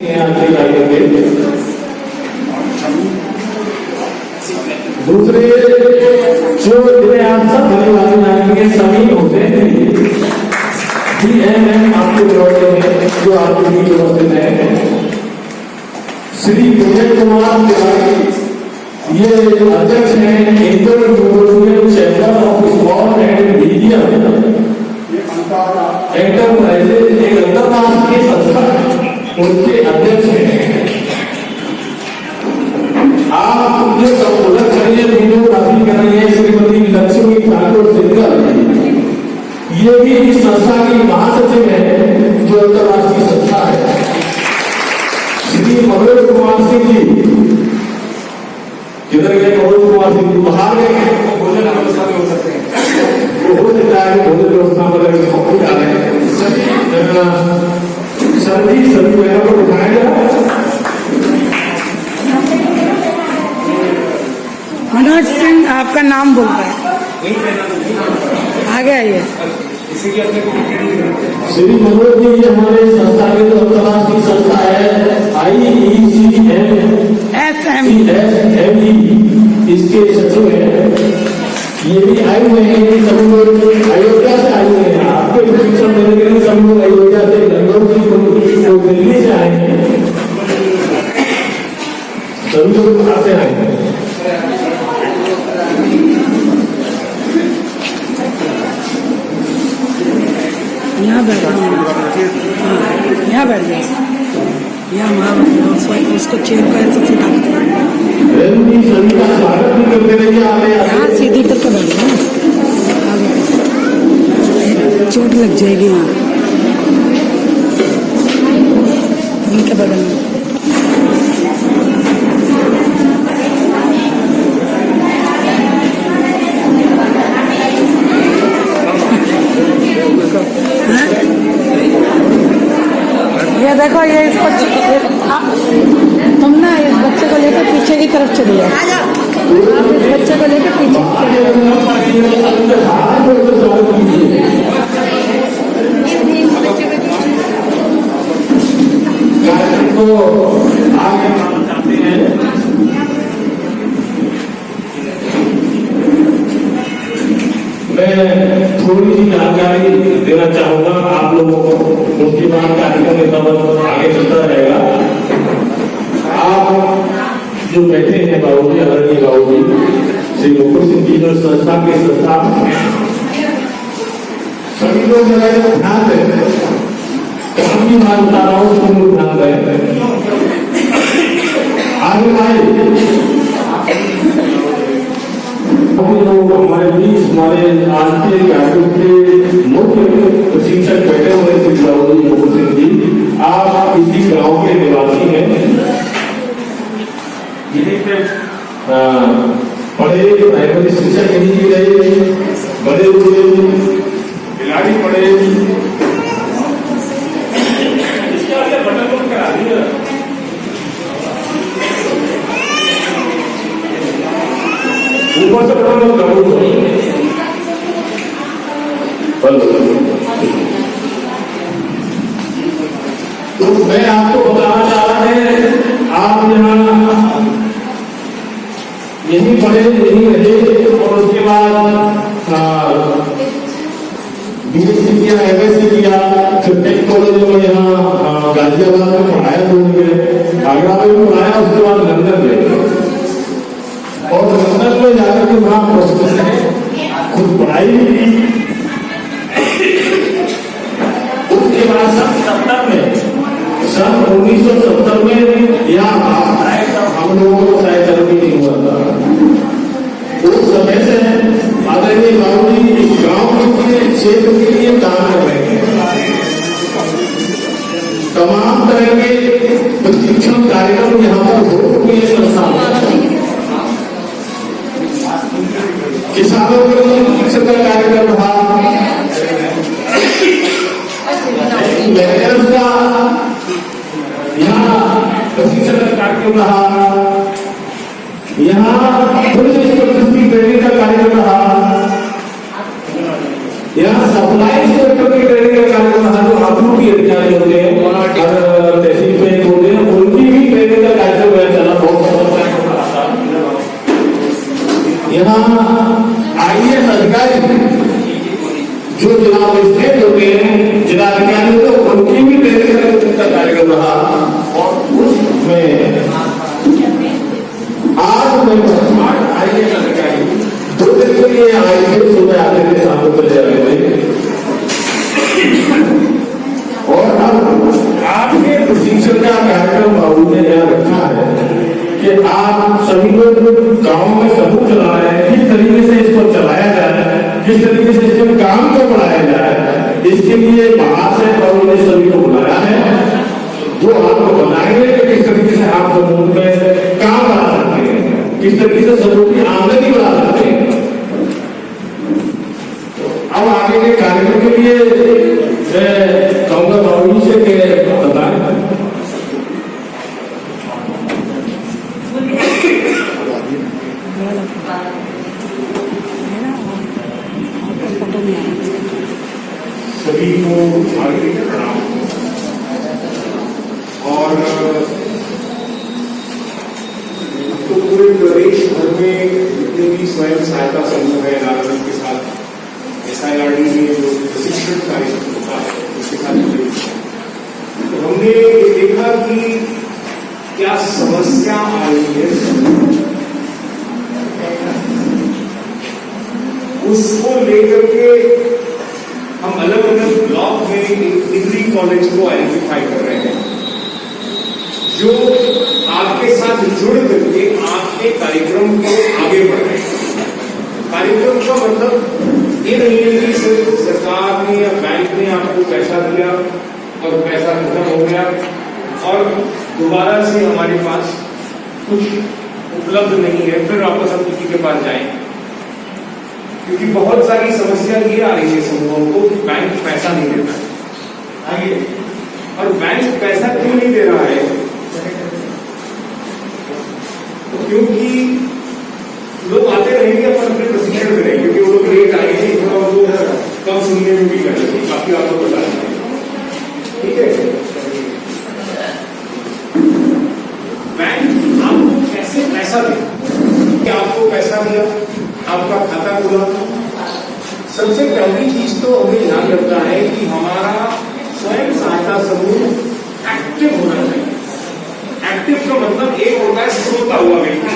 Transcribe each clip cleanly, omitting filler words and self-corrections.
दूसरे जो जिन्हें आप सब धन्यवाद जानेंगे सभी होते हैं DMM आपके विरोध में जो आपके बीच उपस्थित है श्री विजय कुमार तिवारी ये अध्यक्ष हैं inter European chamber of small and medium enterprises एक अंतरराष्ट्रीय संस्था उनके अध्यक्ष हैं। आप जो संबोधन करिए वीडियोग्राफी कर रही है श्रीमती लक्ष्मी ठाकुर सिंगल, ये भी इस संस्था की महासचिव है जो अंतरराष्ट्रीय संस्था है। श्री मनोज कुमार सिंह जी किधर गए? मनोज कुमार सिंह जी बाहर गए, भोजन व्यवस्था में हो सकते हैं, वो हो सकता है भोजन व्यवस्था में आ रहे हैं। सभी बहनों को उठाया जाए। मनोज सिंह आपका नाम बोल रहा है, आगे आइए। श्री मनोज जी ये हमारे संस्था के जो अंतरराष्ट्रीय संस्था है IECMSME इसके सचिव है। ये भी आए हुए हैं, सभी लोग अयोध्या से आए हुए हैं। आपके प्रशिक्षण देने के लिए सभी लोग अयोध्या से दिल्ली से आए हैं, सभी लोग कहाँ से आए हैं? यहाँ बैठ यहाँ बैठ जाए, यहाँ वहाँ उसको चेयर पर ऐसे सीधा यहाँ सीधी करके बैठ जाए, चोट लग जाएगी वहाँ उनके बदल में। ये देखो ये इस तुम ना इस बच्चे को लेकर पीछे की तरफ चली जाओ, आप इस बच्चे को लेकर पीछे मैं थोड़ी सी जानकारी देना चाहूंगा आप लोगों को, उसके बाद कार्यक्रम आगे चलता रहेगा। आप जो बैठे हैं बाबूजी, आदरणीय बाबूजी श्री मुकुल सिंह जी जो संस्था के संस्थापक हैं, सभी लोग मेरा ध्यान दें, हम की बात बता रहा हूँ उसको लोग ध्यान दें। आगे भाई हमारे बीच हमारे आज के कार्यक्रम के मुख्य प्रशिक्षक बैठे हुए श्री बाबूजी मुकुल सिंह जी, आप इसी गांव के निवासी हैं, यहीं पे पढ़े, प्राइमरी शिक्षा यहीं की रहे, बड़े हुए खिलाड़ी पढ़े। ऊपर से तो मैं आपको बताना चाह रहा है, आप यहाँ यहीं पढ़े यहीं रहे और उसके बाद BSc किया, MSc किया, फिर टेक कॉलेज में यहाँ गाजियाबाद में पढ़ाया, आगरा में भी पढ़ाया, उसके बाद लंदन गए और लंदन में जाकर के वहां प्रोफेसर ने खुद पढ़ाई की। उसके बाद सन 1970 में यहाँ हम लोगों को शायद जरूरी नहीं हुआ था। उस समय से आदरणीय बाबूजी इस गांव के क्षेत्र के लिए काम कर रहे हैं। तमाम तरह के प्रशिक्षण कार्यक्रम यहाँ पर हो चुके हैं। किसानों के लिए शिक्षण का कार्यक्रम रहा, यहाँ प्रशिक्षण का कार्यक्रम रहा, यहाँ पुलिस इंस्पेक्टर ट्रेनिंग का कार्यक्रम रहा, यहाँ सप्लाई इंस्पेक्टर की ट्रेनिंग का कार्यक्रम रहा, जो हाथों की अधिकारी होते हैं तहसील पे होते हैं दे रहे थे। और अब आपके प्रशिक्षण का कार्यक्रम बाबू ने यह रखा है कि आप सभी लोग गांव में समूह चला रहे हैं, किस तरीके से इसको चलाया जाए, किस तरीके से इसके काम को बढ़ाया जाए, इसके लिए बाहर से बाबू ने सभी को बुलाया है, जो आपको बताएंगे कि किस तरीके से आप समूह में काम बढ़ा सकते हैं, किस तरीके से समूह की आमदनी बढ़ा सकते हैं। अब आगे के कार्यक्रम के लिए मैं कहूँगा बाबू जी से कि बताएं। सभी को आगे प्रणाम। और तो पूरे प्रदेश भर में जितने भी स्वयं सहायता समूह है नागरिक के साथ SIRD में जो प्रशिक्षण कार्यक्रम होता है उसके साथ जुड़े, तो हमने ये देखा कि क्या समस्या आ रही है, उसको लेकर के हम अलग अलग ब्लॉक में एक डिग्री कॉलेज को आइडेंटिफाई कर रहे हैं, जो आपके साथ जुड़ करके आपके कार्यक्रम को आगे बढ़ रहे हैं। कार्यक्रम का मतलब ये नहीं है कि सिर्फ सरकार ने या बैंक ने आपको पैसा दिया और पैसा खत्म हो गया और दोबारा से हमारे पास कुछ उपलब्ध नहीं है, फिर वापस हम किसी के पास जाएं। क्योंकि बहुत सारी समस्या ये आ रही है समूहों को कि बैंक पैसा नहीं देता है आगे। और बैंक पैसा क्यों नहीं दे रहा है? क्योंकि लोग आते रहेंगे अपन अपने प्रशिक्षण करेंगे, क्योंकि वो लोग रेट आएंगे थोड़ा वो कम सुनने में भी कर लेंगे, काफी आपको बता देंगे। ठीक है, बैंक आपको कैसे पैसा दे? क्या आपको पैसा दिया, आपका खाता खुला, सबसे पहली चीज तो हमें ध्यान रखना है कि हमारा स्वयं सहायता समूह एक्टिव होना चाहिए। एक्टिव का मतलब एक होता है सोता हुआ व्यक्ति,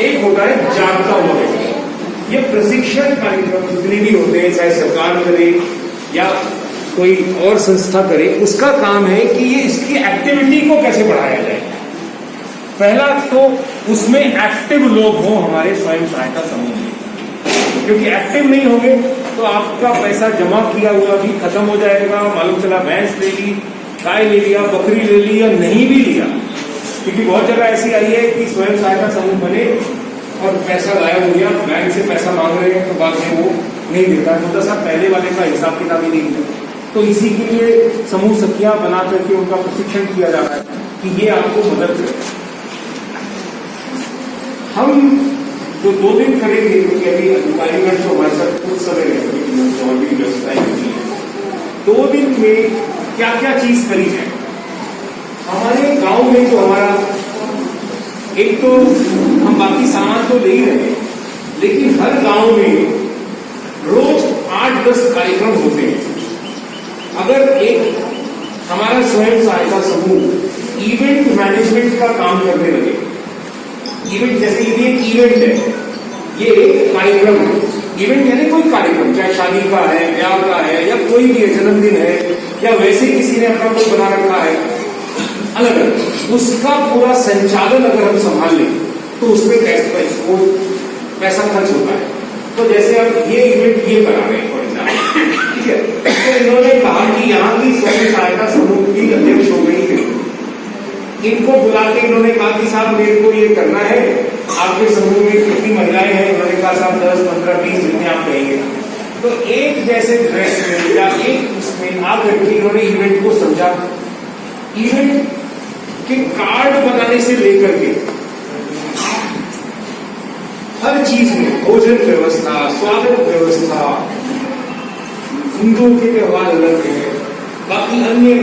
एक होता है जागता हुआ व्यक्ति। ये प्रशिक्षण कार्यक्रम जितने भी होते हैं, चाहे सरकार करे या कोई और संस्था करे, उसका काम है कि ये इसकी एक्टिविटी को कैसे बढ़ाया जाए। पहला तो उसमें एक्टिव लोग हों हमारे स्वयं सहायता समूह में, क्योंकि एक्टिव नहीं होंगे तो आपका पैसा जमा किया हुआ भी खत्म हो जाएगा। मालूम चला भैंस ले ली, गाय ले लिया, बकरी ले ली या नहीं भी लिया, क्योंकि बहुत जगह ऐसी आई है कि स्वयं सहायता समूह बने और पैसा गायब हो गया, बैंक से पैसा मांग रहे हैं तो बाद में वो नहीं देता, तो साहब पहले वाले का हिसाब किताब ही नहीं है। तो इसी के लिए समूह सखियां बना करके उनका प्रशिक्षण किया जा रहा है कि ये आपको मदद करे। हम जो 2 दिन करेंगे, क्योंकि अभी अधिकारीगण तो हमारे साथ कुछ समय रहेंगे और भी व्यवस्थाएं होती है, 2 दिन में क्या क्या चीज करी जाए। हमारे गांव में जो हमारा एक तो हम बाकी सामान तो ले ही रहे हैं, लेकिन हर गांव में रोज 8-10 कार्यक्रम होते हैं। अगर एक हमारा स्वयं सहायता समूह इवेंट मैनेजमेंट का काम करने लगे, इवेंट जैसे ये एक इवेंट है, ये एक कार्यक्रम है, इवेंट यानी कोई कार्यक्रम, चाहे शादी का है, ब्याह का है या कोई भी जन्मदिन है या वैसे किसी ने अपना कोई बना रखा है अलग अलग, उसका पूरा संचालन अगर हम संभाल लें तो उसमें कैसे पैसा खर्च होता है। तो जैसे अब ये इवेंट ये करा रहे हैं फॉर एग्जाम्पल, ठीक है, तो इन्होंने कहा कि यहाँ की स्वयं सहायता समूह की अध्यक्ष हो गई है, इनको बुला के इन्होंने कहा कि साहब मेरे को ये करना है, आपके समूह में कितनी महिलाएं हैं? उन्होंने कहा साहब 10, 15, 20 जितने आप कहेंगे। तो एक जैसे ड्रेस में या एक उसमें आकर के इन्होंने इवेंट को समझा। इवेंट के कार्ड बनाने से लेकर के हर चीज में भोजन व्यवस्था, स्वागत व्यवस्था, हिंदुओं के त्योहार अलग है, बाकी अन्य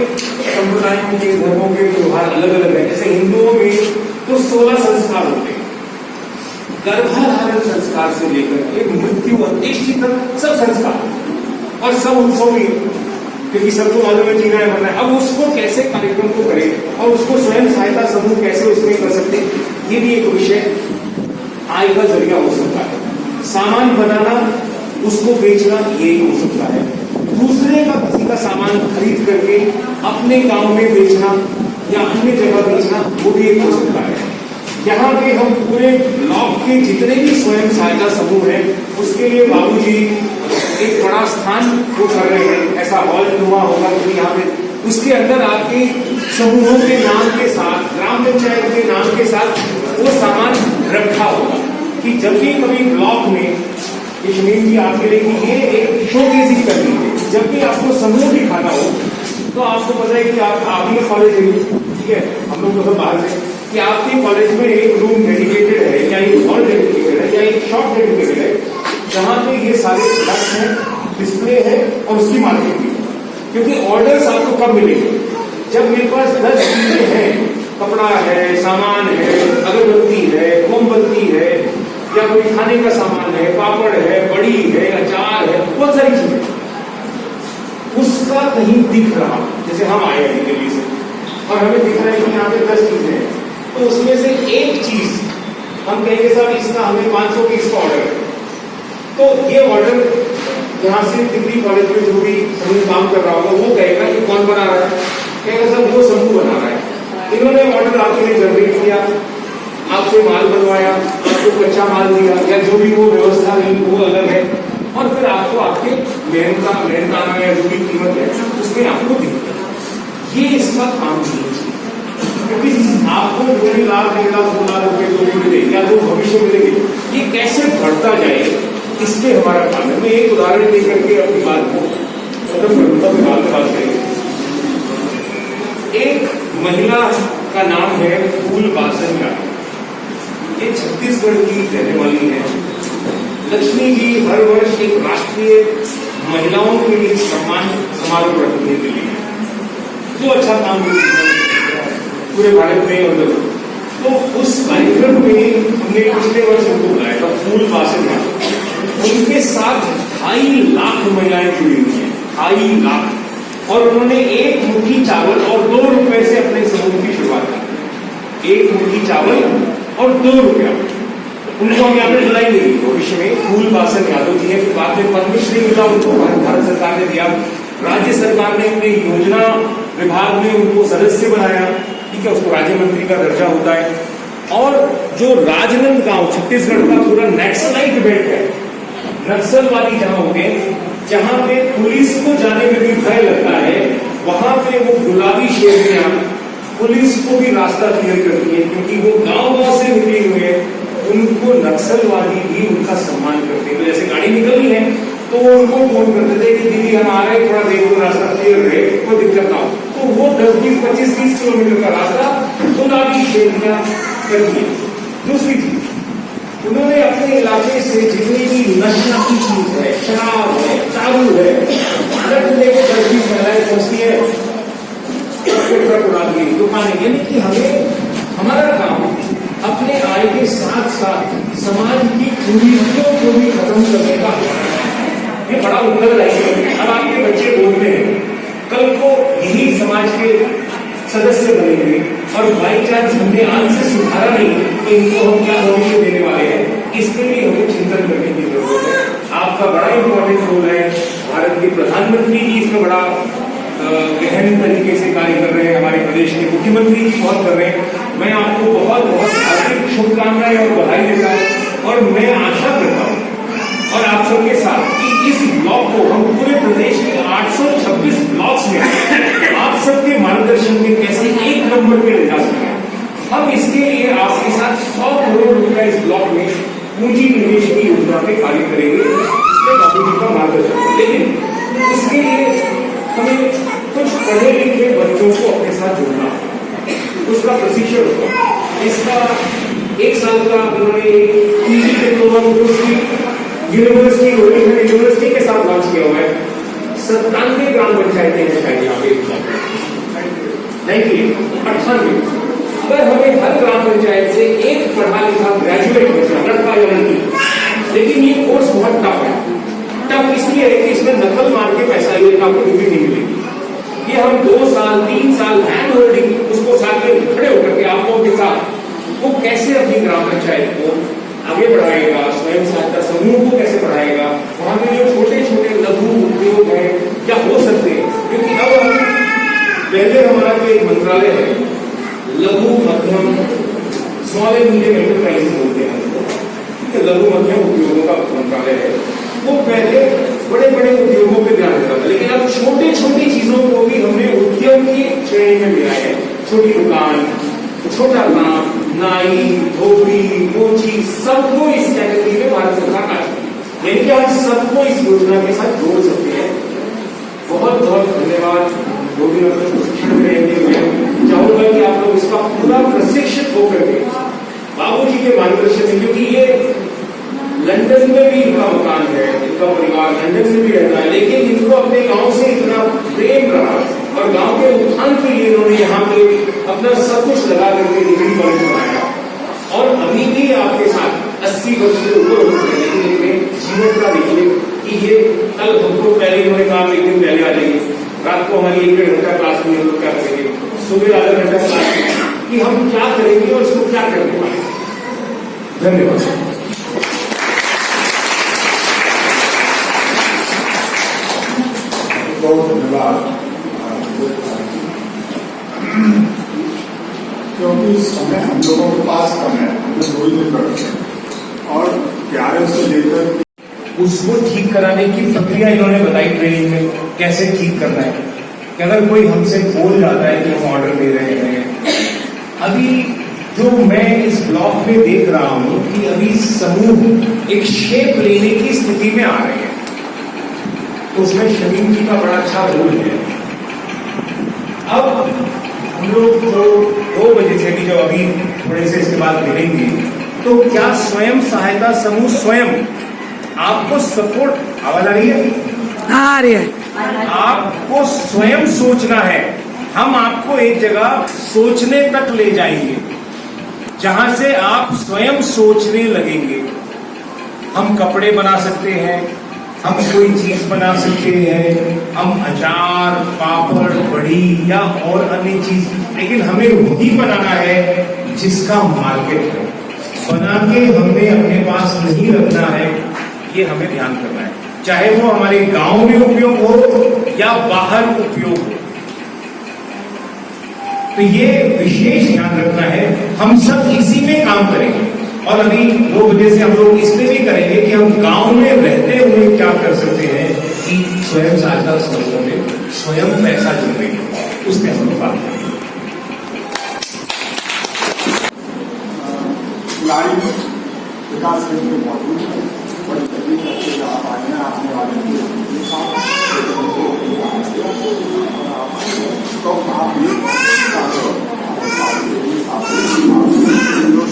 संप्रदायों के धर्मों के त्योहार अलग अलग है। जैसे हिंदुओं में तो 16 संस्कार होते हैं, गर्भाधारण संस्कार से लेकर के मृत्यु अंत्येष्टि तक सब संस्कार और सब उत्सव भी, क्योंकि सबको मालूम है जीना है मरना है। अब उसको कैसे कार्यक्रम को करें और उसको स्वयं सहायता समूह कैसे उसमें कर सकते, ये भी एक विषय आय का जरिया हो सकता है। सामान बनाना उसको बेचना ये हो सकता है। दूसरे का किसी का सामान खरीद करके अपने गांव में बेचना या अन्य जगह बेचना वो भी एक हो सकता है। यहाँ पे हम पूरे ब्लॉक के जितने भी स्वयं सहायता समूह हैं उसके लिए बाबूजी एक बड़ा स्थान वो कर रहे हैं, ऐसा हॉल नुमा होगा क्योंकि यहाँ पे उसके अंदर आपके समूहों के नाम के साथ, ग्राम पंचायत के नाम के साथ वो सामान रखा होगा कि जब भी कभी ब्लॉक में यशमीन जी आपके लिए कि ये एक शोकेसिंग करनी है, जब भी आपको समूह दिखाना हो तो आपको पता है कि आपके कॉलेज है, ठीक है, हम लोग तो बाहर से कि आपके कॉलेज में एक रूम डेडिकेटेड है या एक हॉल डेडिकेटेड है या एक शॉप डेडिकेटेड है जहाँ पे ये सारे प्रोडक्ट्स हैं, डिस्प्ले है और उसकी मार्केटिंग। क्योंकि ऑर्डर्स आपको कब मिलेंगे? जब मेरे पास 10 चीजें हैं, कपड़ा है, सामान है, अगरबत्ती है, मोमबत्ती है या कोई खाने का सामान है, पापड़ है, बड़ी है, अचार है, बहुत सारी चीजें, उसका कहीं दिख रहा, जैसे हम आए हैं दिल्ली से और हमें दिख रहा है कि यहाँ पे 10 चीजें हैं, तो उसमें से एक चीज हम कहेंगे साहब इसका हमें 500 की इसका ऑर्डर है, तो ये ऑर्डर यहाँ से डिग्री कॉलेज में जो भी समूह काम कर रहा होगा वो कहेगा कि कौन बना रहा है, कहेगा सर वो समूह बना रहा है, इन्होंने ऑर्डर आपके लिए जनरेट किया, आपसे माल बनवाया, आपको कच्चा माल दिया या जो भी वो व्यवस्था नहीं वो अलग है और फिर आपको आपके मेहनताना या जो भी कीमत है उसमें आपको दिखता है। ये इसका काम नहीं है क्योंकि आपको 2 लाख 1 लाख 2 लाख रुपए जो भी मिले या जो भविष्य मिलेंगे ये कैसे बढ़ता जाए, इसमें हमारा काम है। मैं एक उदाहरण देकर के अपनी बात को बात करेंगे। एक महिला का नाम है फूल बासन का, ये छत्तीसगढ़ की रहने वाली है। लक्ष्मी जी हर वर्ष एक राष्ट्रीय महिलाओं के लिए सम्मान समारोह रखती है दिल्ली में, जो अच्छा काम पूरे भारत में और तो उस कार्यक्रम में हमने पिछले वर्ष उनको बुलाया था फूल बासन का। उनके साथ 2.5 लाख महिलाएं जुड़ी हुई हैं, 2.5 लाख, और उन्होंने 1 मुट्ठी चावल और 2 रुपए से अपने समूह की शुरुआत की। 1 मुट्ठी चावल और 2 रुपया, उनको हम यहाँ पे बुलाएंगे भविष्य में। फूल बासन यादव जी है, फिर बाद में पद्मश्री मिला उनको, भारत सरकार ने दिया, राज्य सरकार ने अपने योजना विभाग में उनको सदस्य बनाया, ठीक है, उसको राज्य मंत्री का दर्जा होता है। और जो राजनांदगांव छत्तीसगढ़ का पूरा नक्सलाइट बेल्ट है, नक्सलवादी जहां होते हैं, जहां पे पुलिस को जाने में भी भय लगता है, वहां पे वो गुलाबी शेरनियां पुलिस को भी रास्ता क्लियर करती है क्योंकि वो गांव से निकली हुई है, उनको नक्सलवादी भी उनका सम्मान करते हैं। तो जैसे गाड़ी निकल रही है तो वो उनको फोन करते थे कि दीदी हम आ रहे हैं, थोड़ा देखो रास्ता क्लियर रहे, कोई दिक्कत ना हो। तो वो 10, 20, 25, 30 किलोमीटर का रास्ता गुलाबी शेरनियां करती है। दूसरी चीज, उन्होंने अपने इलाके से जितनी भी नशा की चीज है, शराब है, दारू है, लेके 10-20 महिलाएं पहुंचती है, ट्रक उड़ाती है, दुकानें, यानी कि हमें हमारा काम अपने आय के साथ साथ समाज की कुरीतियों को भी खत्म करने का, ये बड़ा उत्तरदायी है। अब आपके बच्चे बोलते हैं, कल को यही समाज के सदस्य बनेंगे और बाई चांस हमने आज से सुधारा नहीं तो इनको हम क्या भविष्य देने वाले हैं, इसके लिए हमें चिंतन करने की जरूरत है। आपका बड़ा इंपॉर्टेंट रोल है, भारत के प्रधानमंत्री जी इसमें बड़ा गहन तरीके से कार्य कर रहे हैं, हमारे प्रदेश के मुख्यमंत्री जी बहुत कर रहे हैं। मैं आपको बहुत बहुत हार्दिक शुभकामनाएं और बधाई देता हूँ और मैं आशा करता हूँ और आप सबके साथ कि इस ब्लॉक को हम पूरे प्रदेश के 826 ब्लॉक्स में आप सबके मार्गदर्शन में कैसे 1 नंबर पे ले जा सकें। हम इसके लिए आपके साथ 100 करोड़ रुपए इस ब्लॉक में पूंजी निवेश की योजना पे कार्य करेंगे, इसमें बाबू जी का मार्गदर्शन। लेकिन इसके लिए हमें कुछ पढ़े लिखे बच्चों को अपने साथ जोड़ना, उसका प्रशिक्षण होगा। इसका 1 साल का उन्होंने पीजी डिप्लोमा यूनिवर्सिटी के साथ लॉन्च किया हुआ है। 97 ग्राम पंचायतें हैं शायद यहाँ पे, नहीं 98। अगर हमें हर ग्राम पंचायत से एक पढ़ा लिखा ग्रेजुएट बच्चा, लड़का या लड़की, लेकिन ये कोर्स बहुत टफ है। टफ इसलिए है कि इसमें नकल मार के पैसा ये आपको डिग्री नहीं मिलेगी। ये हम 2 साल 3 साल हैंड होल्डिंग उसको साथ में खड़े होकर के आपको के साथ वो कैसे अपनी ग्राम पंचायत को आगे बढ़ाएगा, स्वयं सहायता समूह को कैसे बढ़ाएगा, वहां पे लघु मध्यम स्मॉल एंड मीडियम एंटरप्राइजेस बोलते हैं हमको, ठीक है, लघु मध्यम उद्योगों का मंत्रालय है। वो पहले बड़े बड़े उद्योगों पे ध्यान देता था, लेकिन अब छोटी छोटी चीजों को भी हमने उद्योग की श्रेणी में मिलाया है। छोटी दुकान, छोटा काम, नाई, धोबी, मोची, सबको इस कैटेगरी में भारत सरकार आ चुकी है, यानी कि हम सबको इस योजना के साथ जोड़ सकते हैं। बहुत बहुत धन्यवाद जो भी मतलब प्रशिक्षण में रहेंगे। मैं चाहूंगा कि आप लोग इसका पूरा प्रशिक्षित होकर के बाबूजी के मार्गदर्शन में, क्योंकि ये लंदन में भी इनका मकान है, इनका परिवार लंदन में भी रहता है, लेकिन इनको अपने गांव से इतना प्रेम रहा और गांव के उत्थान के लिए इन्होंने यहाँ पे अपना सब कुछ लगा करके डिग्री कॉलेज बनाया और अभी भी आपके साथ 80 वर्ष से ऊपर हो गए, लेकिन इनमें जीवन का देखिए कि ये कल हमको पहले इन्होंने कहा एक दिन पहले आ जाइए, रात को हमारी 1 डेढ़ घंटा क्लास में हम लोग क्या करेंगे, सुबह आधा घंटा क्लास में, कि हम क्या करेंगे और इसको क्या करने वाले। धन्यवाद। बहुत धन्यवाद। क्योंकि समय हम लोगों के पास कम है, हम लोग 2 दिन करते हैं और 11 से लेकर उसको ठीक कराने की प्रक्रिया इन्होंने बताई ट्रेनिंग में, कैसे ठीक करना है। कि अगर कोई हमसे बोल जाता है कि हम ऑर्डर दे रहे हैं, अभी जो मैं इस ब्लॉक में देख रहा हूं कि अभी समूह एक शेप लेने की स्थिति में आ रहे हैं, तो उसमें शमीम जी का बड़ा अच्छा रोल है। अब हम लोग जो 2 बजे से भी जो अभी थोड़े से इसके बाद मिलेंगे, तो क्या स्वयं सहायता समूह स्वयं आपको सपोर्ट आवाज आ रही है? आ रही है। आपको स्वयं सोचना है। हम आपको एक जगह सोचने तक ले जाएंगे जहां से आप स्वयं सोचने लगेंगे। हम कपड़े बना सकते हैं, हम कोई चीज बना सकते हैं, हम अचार, पापड़, बड़ी या और अन्य चीज, लेकिन हमें वही बनाना है जिसका मार्केट है। बना के हमने अपने पास नहीं रखना है, ये हमें ध्यान करना है, चाहे वो हमारे गांव में उपयोग हो या बाहर उपयोग हो। तो ये विशेष ध्यान रखना है। हम सब इसी में काम करेंगे और अभी 2 बजे से हम लोग इसमें भी करेंगे कि हम गांव में रहते हुए क्या कर सकते हैं कि स्वयं सहायता समूहों में स्वयं पैसा जोड़ेंगे, उसमें हम लोग बात करेंगे। विकास केंद्र मौजूद है, बड़ी तकलीफ है आप आए हैं, आपने वाले तो आप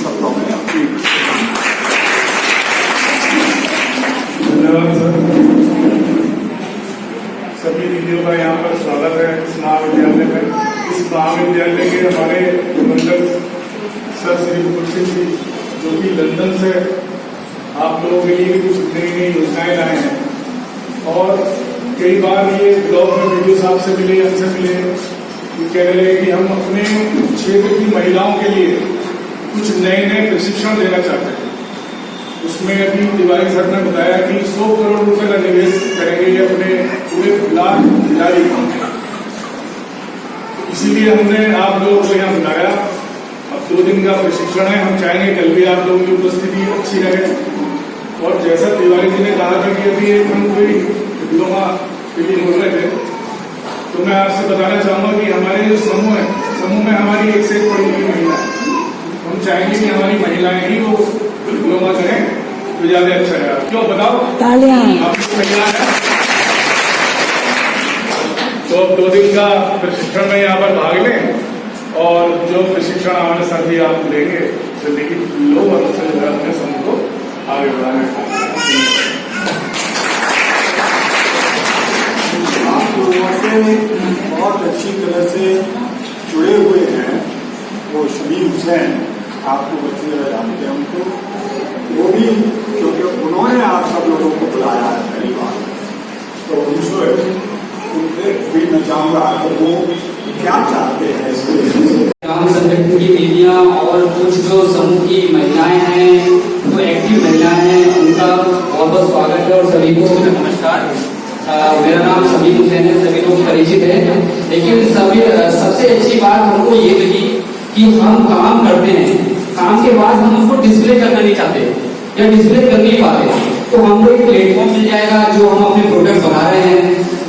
शब्दों में अपनी धन्यवाद सर। सभी दीदियों का यहाँ पर स्वागत है इस महाविद्यालय में। इस महाविद्यालय के हमारे प्रबंधक सर श्री मुकुल जी, जो कि लंदन से आप लोगों के लिए कुछ नई नई योजनाएं लाए हैं और कई बार ये ब्लॉग में वीडियो साहब से मिले, हमसे मिले, कह रहे कि हम अपने क्षेत्र की महिलाओं के लिए कुछ नए नए प्रशिक्षण देना चाहते हैं। उसमें अभी तिवारी सर ने बताया कि 100 करोड़ रुपए का निवेश करेंगे ये अपने पूरे ब्लॉक भिलाई में। इसीलिए हमने आप लोगों को यहाँ बुलाया। अब 2 दिन का प्रशिक्षण है, हम चाहेंगे कल भी आप लोगों की उपस्थिति अच्छी रहे। और जैसा तिवारी जी ने कहा था कि अभी एक हम कोई डिप्लोमा के लिए बोल रहे थे, तो मैं आपसे बताना चाहूंगा कि हमारे जो समूह है, समूह में हमारी 1 से 1 पढ़ी हुई महिला है। हम चाहेंगे कि हमारी महिलाएं ही वो डिप्लोमा करें तो ज्यादा अच्छा रहेगा। क्यों बताओ? तालियां। आपकी महिला है तो अब 2 दिन का प्रशिक्षण में यहाँ पर भाग लें और जो प्रशिक्षण हमारे साथ ही आप लेंगे जिंदगी लो और उससे जो है अपने समूह को आगे बढ़ाने का। आप लोगों से बहुत अच्छी तरह से जुड़े हुए हैं वो शमीम हुसैन, आपको बच्चे जानते हैं उनको, वो भी क्योंकि उन्होंने आप सब लोगों को बुलाया है पहली बार, तो उनसे भी मैं चाहूँगा कि वो क्या चाहते हैं इसके ग्राम संगठन की दीदियाँ और कुछ जो समूह की महिलाएं हैं, जो एक्टिव महिलाएं हैं, उनका बहुत बहुत स्वागत है और सभी को नमस्कार। मेरा नाम शमीम हुसैन है, सभी लोग परिचित है, लेकिन सबसे अच्छी बात हमको ये लगी कि हम काम करते हैं, काम के बाद हम उसको डिस्प्ले करना नहीं चाहते या डिस्प्ले कर नहीं पाते, तो हमको एक प्लेटफॉर्म मिल जाएगा जो हम अपने प्रोडक्ट बना रहे हैं।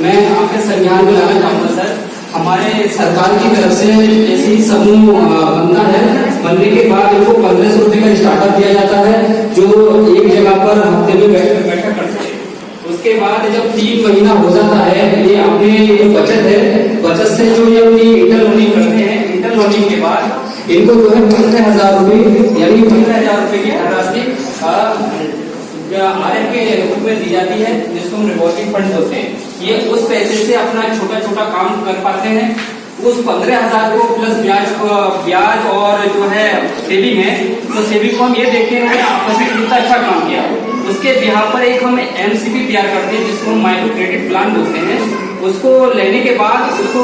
मैं आपके संज्ञान में लाना चाहूँगा सर, हमारे सरकार की तरफ से ऐसे ही समूह बनता है, बनने के बाद इनको 1500 रुपये का स्टार्टअप दिया जाता है, जो एक जगह पर हफ्ते में बैठा करते हैं। उसके बाद जब 3 महीना हो जाता है, ये अपने जो बचत है, बचत से जो ये अपनी इंटर लर्निंग करते हैं, इंटर लर्निंग के बाद इनको जो है 15,000 रुपये यानी 15,000 रुपये की धनराशि RF के रूप में दी जाती है, जिसको हम रिवॉल्विंग फंड बोलते हैं। ये उस पैसे से अपना छोटा छोटा काम कर पाते हैं। उस 15,000 को प्लस ब्याज और जो है सेविंग है, तो सेविंग को हम ये देखते हैं आपस में कितना अच्छा काम किया। उसके बिहार पर एक हम MCP तैयार करते हैं, जिसको हम माइक्रो क्रेडिट प्लान बोलते हैं। उसको लेने के बाद उसको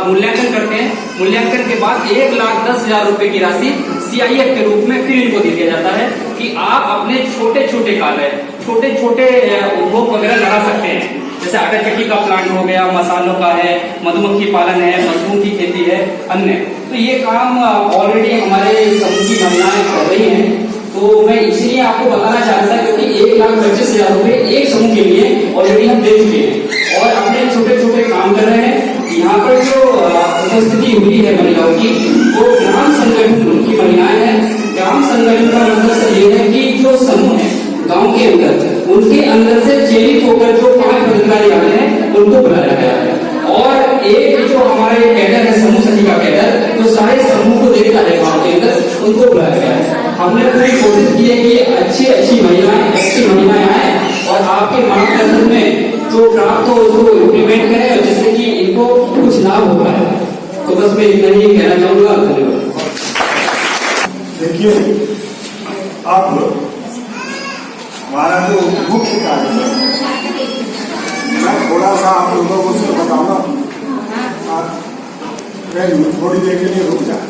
मूल्यांकन करते हैं। मूल्यांकन के बाद 1,10,000 रुपए की राशि CIF के रूप में फिर इनको दे दिया जाता है कि आप अपने छोटे छोटे कार्य, छोटे छोटे उपभोग वगैरह लगा सकते हैं। जैसे आटा चक्की का प्लांट हो गया, मसालों का है, मधुमक्खी पालन है, मशरूम की खेती है, अन्य। तो ये काम ऑलरेडी हमारे समूह की महिलाएं कर रही हैं। तो मैं इसलिए आपको बताना चाहता था क्योंकि 1,25,000 रुपए एक समूह के लिए ऑलरेडी हम दे चुके हैं और अपने छोटे छोटे काम कर रहे हैं। यहाँ पर जो उपस्थिति हुई है महिलाओं की, वो ग्राम संगठन की महिलाएं हैं। ग्राम संगठन का मतलब सर ये है कि जो समूह है गांव के अंदर, उनके अंदर से चयनित होकर जो 5 पदाधिकारी आते हैं उनको बुलाया गया है। और एक जो हमारे कैडर है, समूह सखी का कैडर, तो सारे समूह को देखता है गांव के अंदर, उनको बुलाया गया है। हमने पूरी कोशिश की है कि अच्छी महिलाएं, अच्छी महिलाएं आए और आपके मार्गदर्शन में जो प्राप्त हो उसको इम्प्लीमेंट करें, जिससे कि इनको कुछ लाभ हो पाए। तो बस मैं इतना ही कहना चाहूंगा। धन्यवाद। देखिए, अब हमारा जो मुख्य कार्य है, मैं थोड़ा सा आप लोगों को से बताऊंगा, थोड़ी देर के लिए रुक जाए।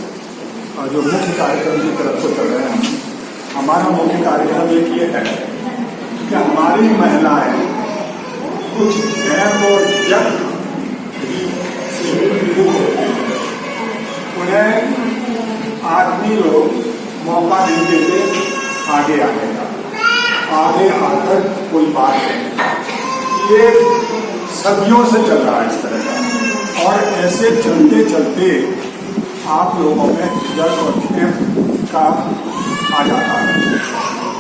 और जो मुख्य कार्यक्रम की तरफ से कर रहे हैं, हमारा मुख्य कार्यक्रम एक ये है कि हमारी महिलाएं कुछ गैप और जब उन्हें आदमी लोग मौका नहीं देते आगे आने का, आगे आकर कोई बात नहीं। ये सदियों से चल रहा है इस तरह का, और ऐसे चलते चलते आप लोगों में जज और झुकें का आ जाता है।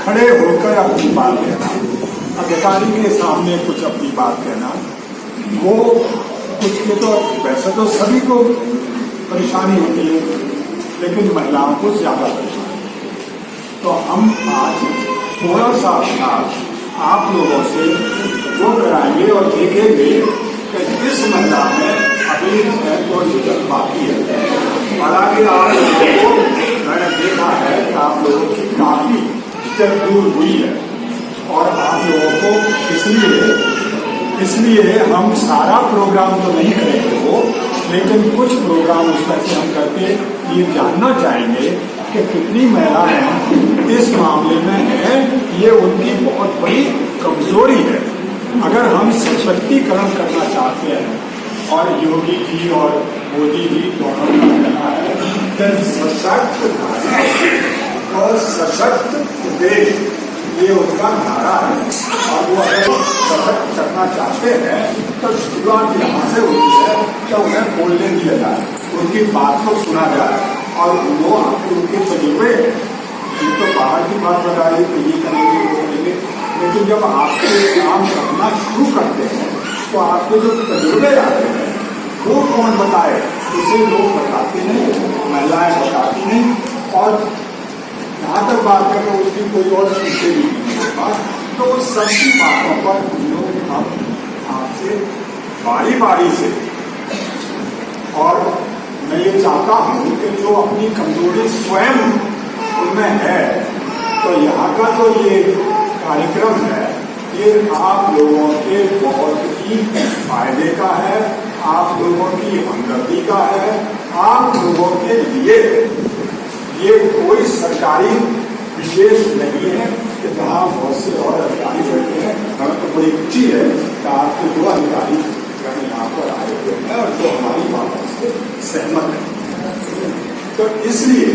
खड़े होकर अपनी बात कहना, अधिकारी के सामने कुछ अपनी बात कहना, वो कुछ के तो वैसे तो सभी को परेशानी होती है, लेकिन महिलाओं को ज्यादा परेशानी। तो हम आज थोड़ा सा अभ्यास आप लोगों से वो कराएंगे और देखेंगे कि किस महिला में अभी तो जरूरत बाकी है। हालांकि आप लोगों को मैंने देखा है कि आप लोगों की काफी स्टेप दूर हुई है, और आप लोगों को इसलिए हम सारा प्रोग्राम तो नहीं करेंगे वो, लेकिन कुछ प्रोग्राम उसमें से हम करके ये जानना चाहेंगे कि कितनी महिलाएं इस मामले में हैं। ये उनकी बहुत बड़ी कमजोरी है। अगर हम सशक्तिकरण करना चाहते हैं, और योगी जी और मोदी जी दोनों का कहना है कि सशक्त भारत और सशक्त देश, ये उनका नारा है। और वो अगर सशक्त करना चाहते हैं तो शुरुआत यहाँ से होती है कि उन्हें बोलने दिया जाए, उनकी बात को सुना जाए, और वो आपके उनके तजुर्बे, ये तो बाहर की बात बता रही तो ये करेंगे वो करेंगे, लेकिन जब आपके काम करना शुरू करते हैं तो आपके जो तजुर्बे आते हैं वो कौन बताए? उसे लोग बताते नहीं, महिलाएं बताती नहीं, और जहाँ तक बात करें उसकी कोई और सुनते नहीं। तो उस सबकी बातों पर हम लोग आपसे बारी बारी से, और मैं ये चाहता हूँ कि जो अपनी कमजोरी स्वयं उनमें है, तो यहाँ का जो ये कार्यक्रम है ये आप लोगों के बहुत ही फायदे का है, आप लोगों की हमदर्दी का है, आप लोगों के लिए ये कोई सरकारी विशेष नहीं है कि जहाँ बहुत से और अधिकारी बैठे हैं। हमें तो बड़ी रुचि है कि आपके दो अधिकारी यहाँ पर आए हुए हैं और जो हमारी बातों से सहमत है। तो इसलिए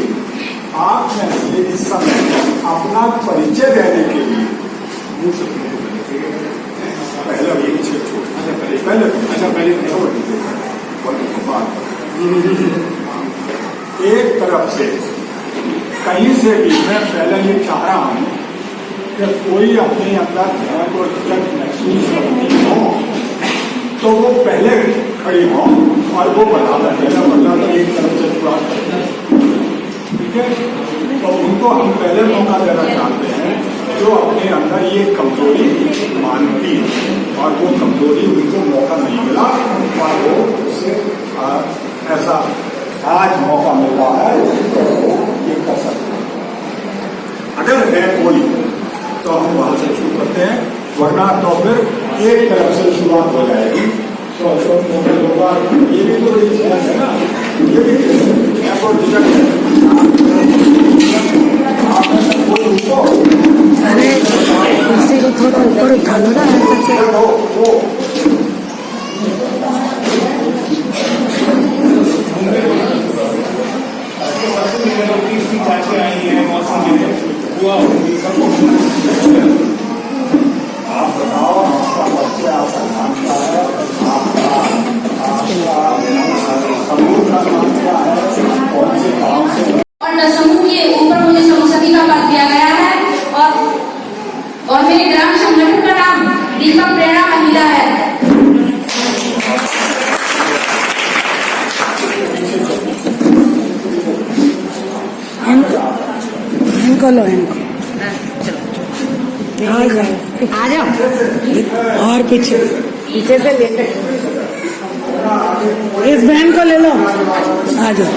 आप में से इस समय अपना परिचय देने के लिए पहले ये पीछे छोड़ पहले एक तरफ से कहीं से भी मैं पहले ये चाह रहा हूं कि कोई अपने अंदर भय को जब महसूस करती हो तो वो पहले खड़ी हो और वो बताता है एक तरफ से पूरा करता है। ठीक है, तो उनको हम पहले मौका देना चाहते हैं जो अपने अंदर ये कमजोरी मानती है और वो कमजोरी उनको मौका नहीं मिला और वो उससे ऐसा आज मौका मिला है तो वो ये कर सकते हैं। अगर है कोई तो हम वहां से शुरू करते हैं, वरना तो फिर एक तरफ से शुरुआत हो जाएगी। तो ये भी तो है ना, ये भी अरे कुर्सी को थोड़ा ऊपर उठा लो ना, ऐसा से चाची आई है, मौसम हुआ आप बताओ आपका बच्चा आपका नाम क्या है, आपका समूह का नाम क्या है, कौन से गांव से और समूह के ऊपर मुझे समूह का पद दिया गया है और मेरे ग्राम संगठन का नाम दीपक प्रेरणा महिला है। इनको लो, इनको आ जाओ और पीछे से लेते, इस बहन को ले लो, आ जाओ।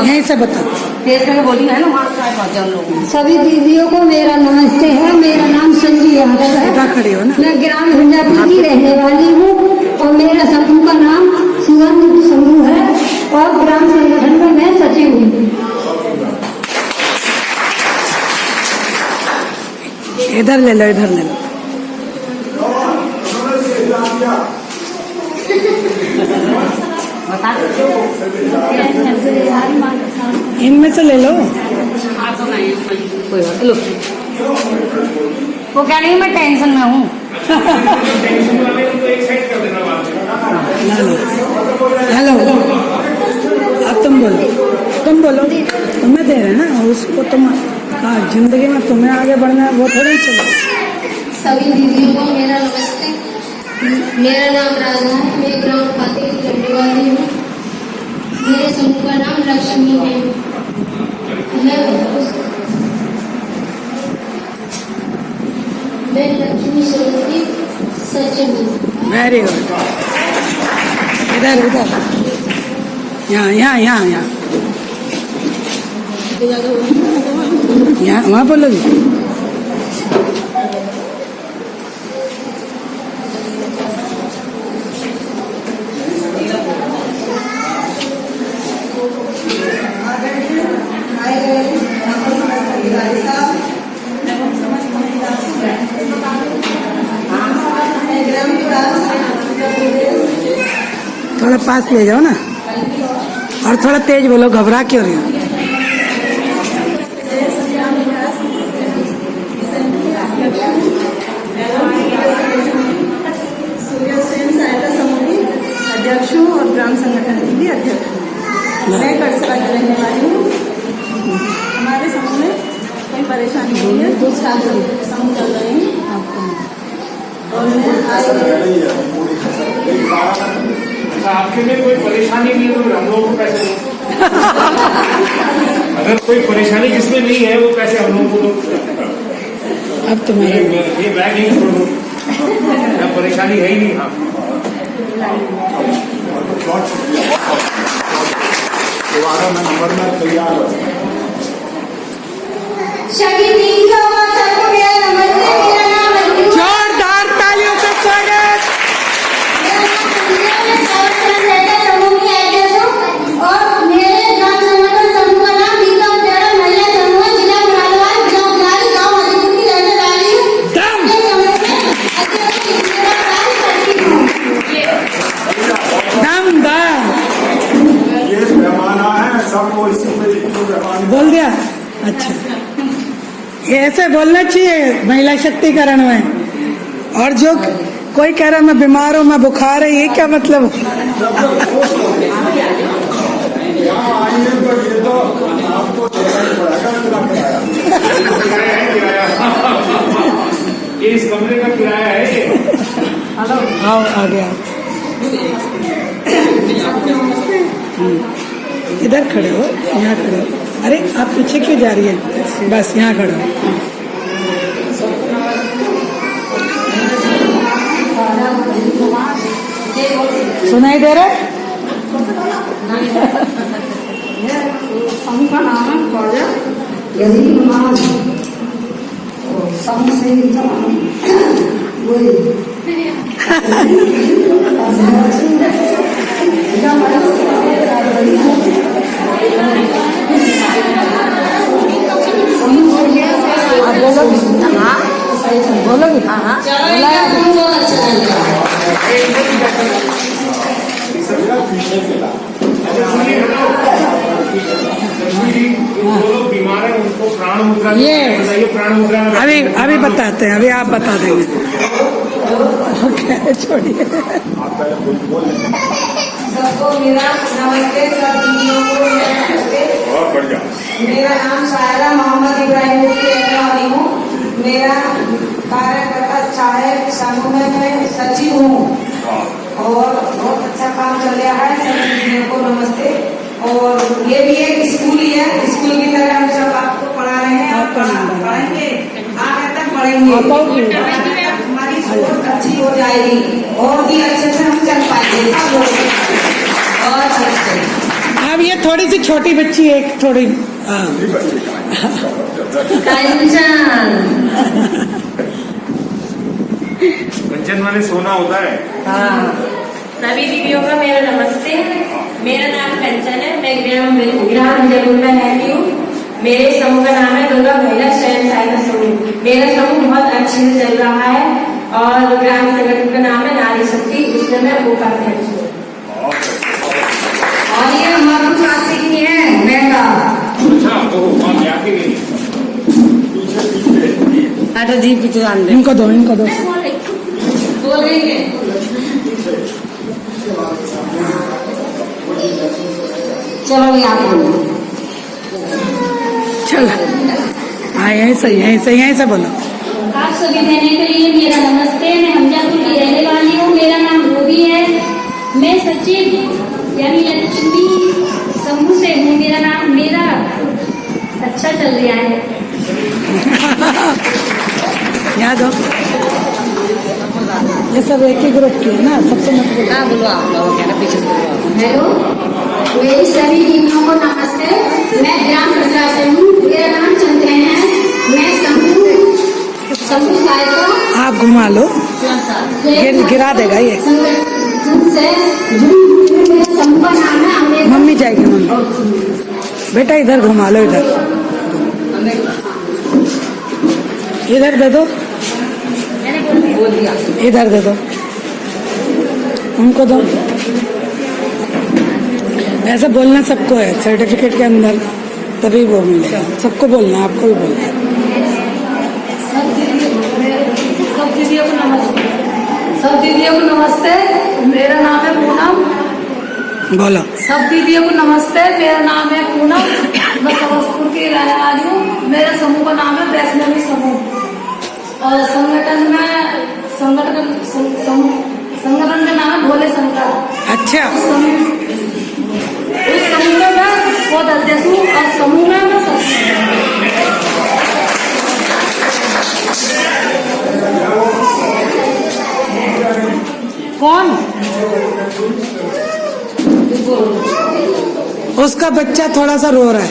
यहीं से बता, तेज करके बोली है ना, वहाँ पहुँचे हम लोग। सभी दीदियों को मेरा नमस्ते है। मेरा नाम संजू यादव है। खड़ी हो ना। मैं ग्राम झंझापुर की रहने वाली हूँ और मेरा समूह का नाम सुवर्ण समूह है और ग्राम संगठन में मैं सचिव हूँ। इधर ले लो, इधर ले लो। इनमें से ले लो। कोई बात लो, वो कह रही मैं टेंशन में हूँ। हेलो, अब तुम बोलो, तुम्हें दे रहे ना उसको, तुम जिंदगी में तुम्हें आगे बढ़ना है, वो थोड़ी चलो। सभी दीदियों को मेरा नमस्ते। मेरा नाम राधा है। मैं ग्राम खाते की रहने वाली हूँ। मेरे समूह का नाम लक्ष्मी है। मैं लक्ष्मी समूह की सचिव हूँ। Very good. इधर यहाँ वहाँ बोलोगी। थोड़ा पास ले जाओ ना, और थोड़ा तेज बोलो, घबरा क्यों रही हो। अध्यक्ष हूँ और ग्राम संगठन की भी अध्यक्ष हूँ। मैं कटसरा की रहने वाली हूँ। हमारे समूह में कोई परेशानी नहीं है, कुछ समूह चल रहे हैं और मैं आपके में कोई परेशानी नहीं है तो हम लोगों को पैसे दो। अगर कोई परेशानी जिसमें नहीं है वो पैसे हम लोगों को दो। अब तुम्हारे ये बैग ही छोड़ दो, परेशानी है ही नहीं। हाँ, दोबारा मैं नंबर में तैयार हूँ। सभी दीदियों को सबको मेरा नमस्ते। मेरा नाम है। जोरदार तालियों से स्वागत। समूह की अध्यक्ष हूँ और मेरे ग्राम संगठन समूह का नाम दीपक प्रेरणा महिला समूह है। जिला गाँव मधुपुर की रहने वाली हूँ। सबको इसी पे मेहमान बोल दिया? अच्छा, ये ऐसे बोलना चाहिए महिला शक्तिकरण में। और जो कोई कह रहा मैं बीमार हूँ, मैं बुखार है, ये क्या मतलब? यहाँ आइए तो ये तो आपको देना ही पड़ेगा, इतना किराया। ये इस कमरे का किराया है ये। आओ आ गया। इधर खड़े हो, यहाँ खड़े हो। अरे आप पीछे क्यों जा रही है? बस यहाँ खड़े हो। सुनाई दे रहा है? समूह का नाम है ख्वाजा गरीब नवाज। समूह से बोलोगी? जो लोग बीमार है उनको प्राण मुद्रा ये बताइए। प्राण मुद्रा में अभी बताते हैं, अभी आप बता देंगे। ओके, छोड़िए। सबको मेरा नमस्ते, सब दीदियों को मेरा नमस्ते। बहुत बढ़िया। मेरा नाम शायरा मोहम्मद इब्राहिम की रहने वाली हूँ। मेरा कार्यकर्ता अच्छा है, समूह में मैं सचिव हूँ और बहुत अच्छा काम चल रहा है। सभी दीदियों को नमस्ते। और ये भी एक स्कूल ही है, स्कूल की तरह हम सब आपको पढ़ा रहे हैं। आप पढ़ेंगे, आगे तक पढ़ेंगे, हमारी सोच अच्छी हो जाएगी और भी अच्छे से हम चल पाएंगे सब लोग। और अच्छे से अब ये थोड़ी सी छोटी बच्ची है, एक थोड़ी कंचन माने सोना होता है। सभी दीदियों का मेरा नमस्ते। मेरा नाम कंचन है, मैं ग्राम विजयपुर में रहती हूँ। मेरे समूह का नाम है दुर्गा महिला स्वयं सहायता समूह। मेरा समूह बहुत अच्छे से चल रहा है और ग्राम संगठन का नाम है नारी शक्ति, उसमें मैं उपाध्यक्ष हूँ। और ये हमारी क्लासिक की है मेहता। अच्छा, तो आप आके गई। अरे जी पीछे इनको दो, इनको दो। बोल रही है चलो ये आप बोलो। चलो हाँ, यहीं से यहीं से बोलो। आप सभी देने के लिए मेरा नमस्ते। मैं हमजापुर की रहने वाली हूँ। मेरा नाम रूबी है। मैं सचिव यानी लक्ष्मी समूह से हूँ। मेरा अच्छा चल रहा है। याद हो, ये सब एक ही ग्रुप की है ना, सबसे मतलब। बोलो आप लोगों के ना पीछे बोलो। हेलो, मेरी सभी दीदियों को नमस्ते। मैं ग्राम प्रजा से हूँ। मेरा नाम चंद्रन है। मैं समूह सहायता आप घुमा लो, गिरा देगा ये। संगठन से मेरा समूह का नाम है अमेरिका। मम्मी जाएगी, मम्मी बेटा इधर घुमा लो, इधर दे दो, इधर दे दो, उनको दो। ऐसा बोलना सबको है सर्टिफिकेट के अंदर, तभी वो मिलेगा। सबको बोलना है, आपको भी बोलना है। सब दीदियों को नमस्ते। सब दीदियों को नमस्ते। मेरा नाम है पूनम। बोलो। सब दीदियों को नमस्ते। मेरा नाम है पूनम। मैं समस्तीपुर की रहने वाली हूँ। मेरे समूह का नाम है वैष्णवी समूह। और संगठन का नाम है भोले शंकर। अच्छा, उस समूह में मैं बहुत अध्यक्ष हूँ और समूह में मैं कौन? उसका बच्चा थोड़ा सा रो रहा है।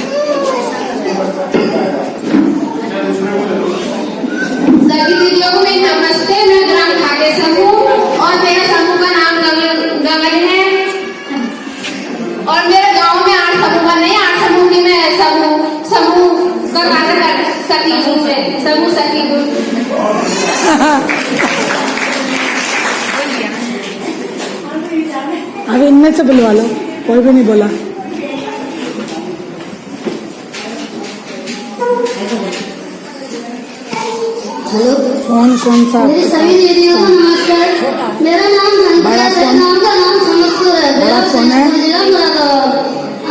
सभी दीदियों को मेरी नमस्ते। मैं ग्राम खाके समूह और मेरे समूह का नाम गगन है। और मेरे गांव में 8 समूह का नहीं, 8 समूह की मैं समूह का कार्य कर सकी हूँ। समूह सखी हूँ। अब इनमें से बुलवा लो, कोई भी नहीं बोला। कौन कौन सा मेरी सभी दीदियों को नमस्कार। मेरा नाम बड़ा धनप्रिया फोन? नाम का नाम समस्तपुर है। बड़ा फोन है? जिला मुरादाबाद,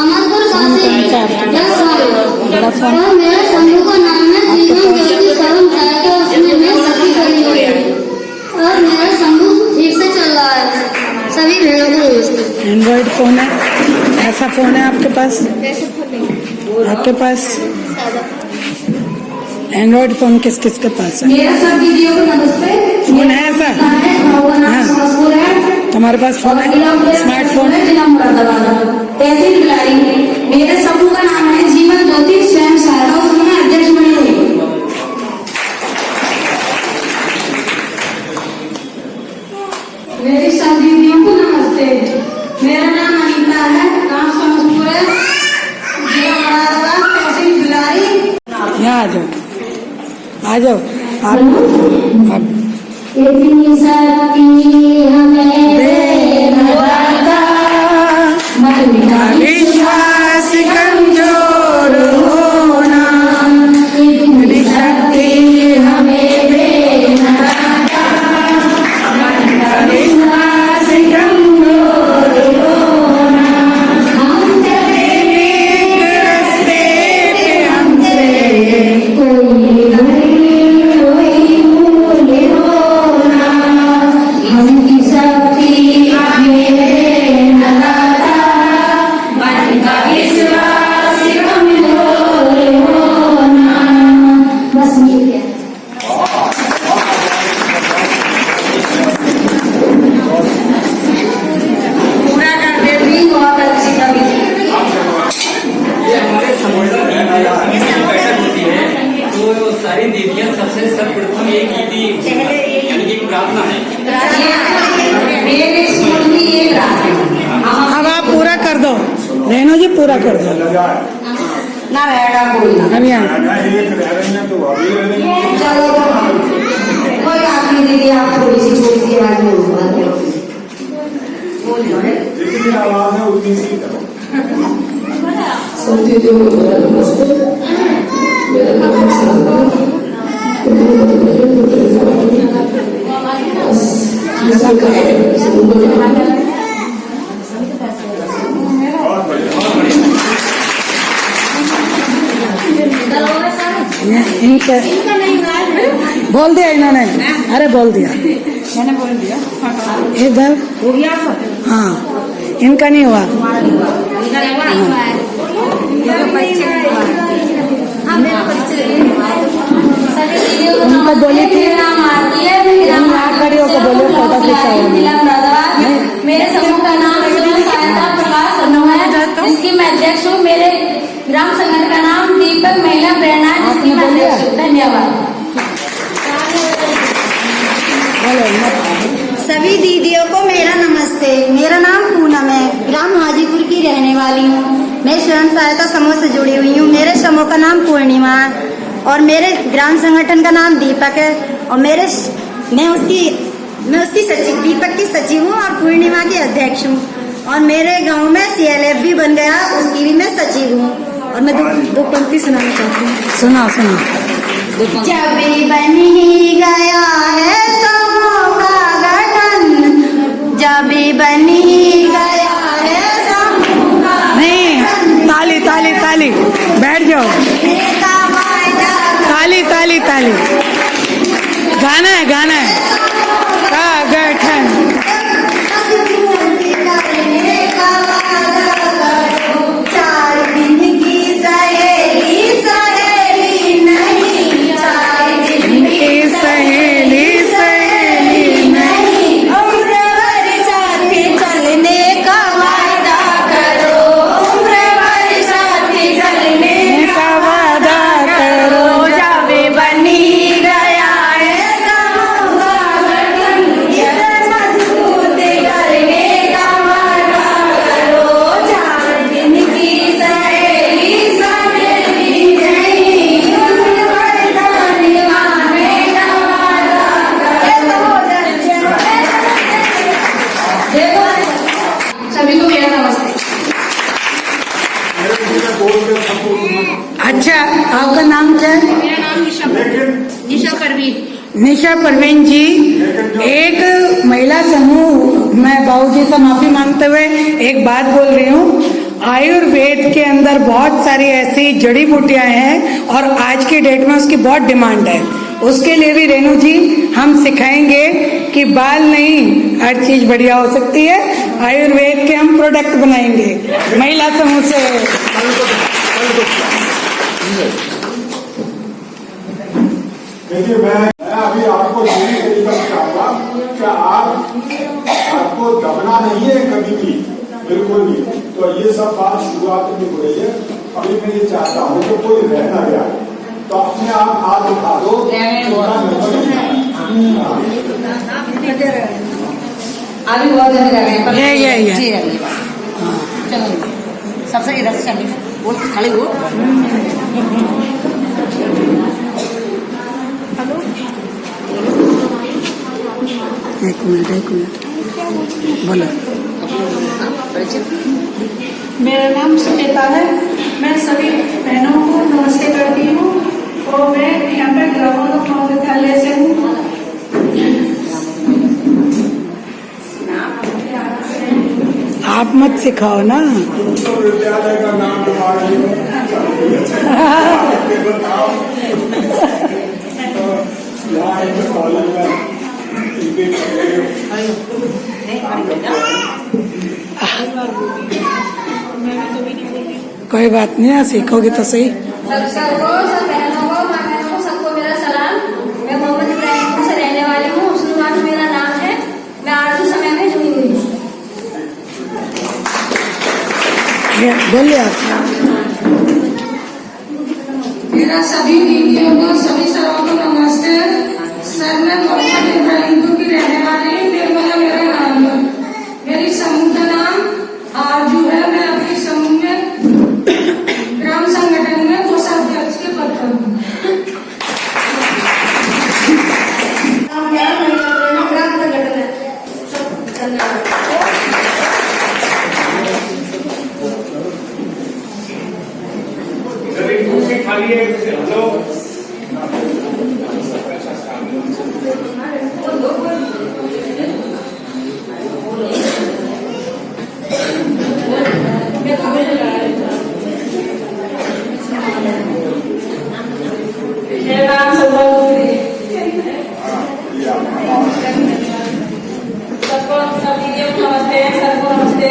अमरपुर काशी, कौन सा है? 10 साल। बड़ा फोन? और मेरे समूह का नाम है जीवन ज्योति शरण जाएगा, उसमें मैं सखी करी हुई हूँ। और मेरा समूह ठीक से चल रहा है। सभी भेड़ों को नमस्ते। एंड्रॉइड फोन है? ऐसा फोन है आपके पास? आपके पास एंड्रॉइड फोन किस किस के पास है? मेरा सब दीदियों को नमस्ते। फोन है ऐसा? गाँव का नाम हाँ। समस्तपुर है। तुम्हारे पास फोन है? स्मार्टफोन? जिला मुरादाबाद, तहसील बिलारी। मेरे समूह का नाम है जीवन ज्योति स्वयं सहायता, उसमें मैं अध्यक्ष बनी हुई हूँ। मेरी सब दीदियों को नमस्ते। मेरा नाम अनीता है, गाँव समस्तपुर है, जिला मुरादाबाद, तहसील बिलारी। यहाँ आ जाओ आप इतनी शक्ति हमें दे माता, मन का विश्वास कमजोर होना, इतनी शक्ति हमें दे माता, मन का विश्वास कमजोर होना। हम चले नेक रास्ते पे, हमसे कोई गरीब कोई भूल होना। हमकी शक्ति हमें लगाता, मन का विश्वास कमजोर होना। बस ये है। पूरा कर देती, बहुत अच्छी कविता। ये हमारे संगठन की बैठक होती है, तो सारी दीदियां सबसे सर्वप्रथम एक गीति यानी कि प्रार्थना है। मेरे स्कूल में ये रात है। अब आप पूरा कर दो, रेणु जी पूरा कर दो। ना रहेगा कोई ना। अब यहाँ एक रह रही हैं तो अभी रह रही हैं। चलो तो कोई बात नहीं दीदी, आप थोड़ी सी छोटी सी आवाज में बोल लो है। जितनी आवाज है उतनी सी करो। सब दीदियों को मेरा नमस्ते। मेरा नाम साधना, इनके बोल दिया इन्होंने, अरे बोल दिया मैंने बोल दिया। एक बार। हो गया आपका? हाँ इनका नहीं हुआ। उनको बोली थी यहाँ खड़ी होकर बोले फोटो खिंचाओ। मेरे समूह का नाम स्वयं सहायता प्रकाश समूह है, जिसकी मैं अध्यक्ष हूँ। मेरे ग्राम संगठन का नाम दीपक महिला प्रेरणा, जिसकी मैं अध्यक्ष हूँ। धन्यवाद। सभी दीदियों को मेरा नमस्ते। मेरा नाम पूनम है, ग्राम हाजीपुर की रहने वाली हूँ। मैं स्वयं सहायता समूह से जुड़ी हुई हूँ। मेरे समूह का नाम पूर्णिमा है और मेरे ग्राम संगठन का नाम दीपक है। और मैं उसकी सचिव, दीपक की सचिव हूँ और पूर्णिमा की अध्यक्ष हूँ। और मेरे गांव में CLF भी बन गया, उसकी भी मैं सचिव हूँ। और मैं दो पंक्ति सुनाना चाहती हूँ। सुना सुना। जब भी बन ही गया है समूह का गठन, जब भी बन ही गया है समूह का नहीं, ताली ताली ताली, बैठ जाओ। का वायदा ताली ताली ताली, गाना है गाना है। का गठन करने का वादा करो, 4 दिन की सहेली सहेली नहीं, 4 दिन की सहेली सहेली नहीं, उम्र भर साथ चलने का वादा करो, उम्र भर साथ चलने का वादा करो। जब बनी गया है समूह का गठन, इसे मजबूत करने का वादा करो, 4 दिन की सहेली सहेली नहीं, उम्र भर निभाने का वादा करो। देखो सभी को मेरा नमस्ते। मेरे किसी ने बोल के सबको अच्छा आपका नाम क्या है? मेरा नाम निशा लेकिन परवीन। निशा परवीन जी, एक महिला समूह, मैं बाबूजी से माफी मांगते हुए एक बात बोल रही हूँ। आयुर्वेद के अंदर बहुत सारी ऐसी जड़ी बूटियां हैं और आज की डेट में उसकी बहुत डिमांड है। उसके लिए भी रेणु जी हम सिखाएंगे कि बाल नहीं, हर चीज बढ़िया हो सकती है। आयुर्वेद के हम प्रोडक्ट बनाएंगे महिला समूह से। देखिए, मैं अभी आपको यही तरीका सिखाऊंगा कि आपको दबना नहीं है कभी भी, बिल्कुल भी। तो ये सब बात शुरुआत में हो रही है। अभी मैं ये चाहता हूँ कि कोई रह ना गया, तो अपने आप हाथ उठा दो। अभी बहुत जन कर रहे हैं, ये चलो सबसे इधर से चलिए, वो खड़े हो। एक मिनट बोलो। मेरा नाम सुचेता है। मैं सभी बहनों को नमस्ते करती हूँ और मैं यहाँ पे ग्रामीण महाविद्यालय से हूँ। आप मत सिखाओ ना। विद्यालय का नाम कोई बात नहीं, आप सीखोगे तो सही। सबको, सब बहनों को, माँ बहनों को, सबको मेरा सलाम। मैं मोहम्मद इब्राहिम से रहने वाली हूँ। उस्मान मेरा नाम है। मैं आरजू समय में जुड़ी हुई हूँ। बोलिए आप। मेरा सभी दीदियों को, सभी सरों को नमस्ते। सर, मैं मोहम्मद इब्राहिम की रहने वाली हूँ। निर्मला मेरा नाम है। मेरी समूह का नाम आरजू है। मैं अपनी समूह में ग्राम संगठन में कोषाध्यक्ष के पद पर हूँ। ग्राम संगठन है। धन्यवाद। दूसरी खाली है, हेलो। मेरा नाम सबको, सब दीदियों को नमस्ते, सबको नमस्ते।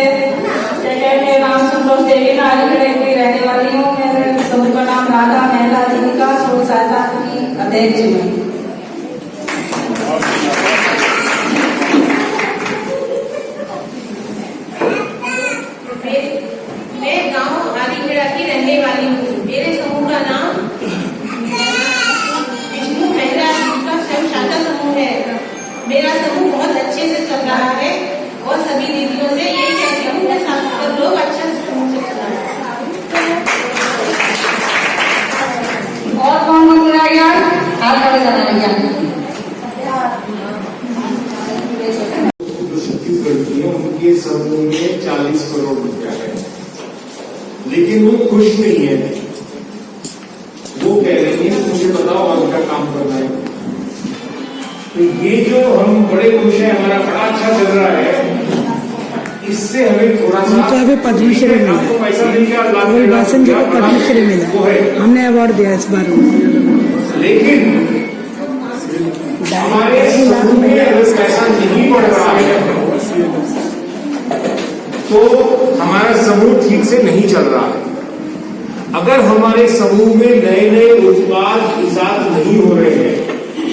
मेरा नाम संतोष देवी, नारायणगढ़ की रहने वाली हूँ। मेरे समूह का नाम राधा महिला जीविका स्वयं सहायता की अध्यक्ष हूँ। मैं गांव आदिखेड़ा की रहने वाली हूँ। मेरे समूह का नाम विष्णु महिला जीविका स्वयं सहायता समूह है। मेरा समूह बहुत अच्छे से चल रहा है और सभी दीदियों से यही कहती हूँ कि सब लोग अच्छा समूह से चल रहा है। और कौन रह गया? हाथ खड़े करना भैया। जो छत्तीसगढ़ की है, उनके समूह में 40 करोड़ रुपया है, लेकिन वो खुश नहीं है। वो कह रही है मुझे बताओ और क्या काम करना है। तो ये जो हम बड़े खुश हैं, हमारा बड़ा अच्छा चल रहा है, इससे हमें थोड़ा सा उनको अभी पद्मश्री मिला, आपको पैसा मिल गया, बासन जी को पद्मश्री मिला, हमने अवार्ड दिया इस बार। लेकिन हमारे समूह में अगर पैसा नहीं बढ़ रहा है तो हमारा समूह ठीक से नहीं चल रहा है। अगर हमारे समूह में नए नए उत्पाद ईजाद नहीं हो रहे हैं,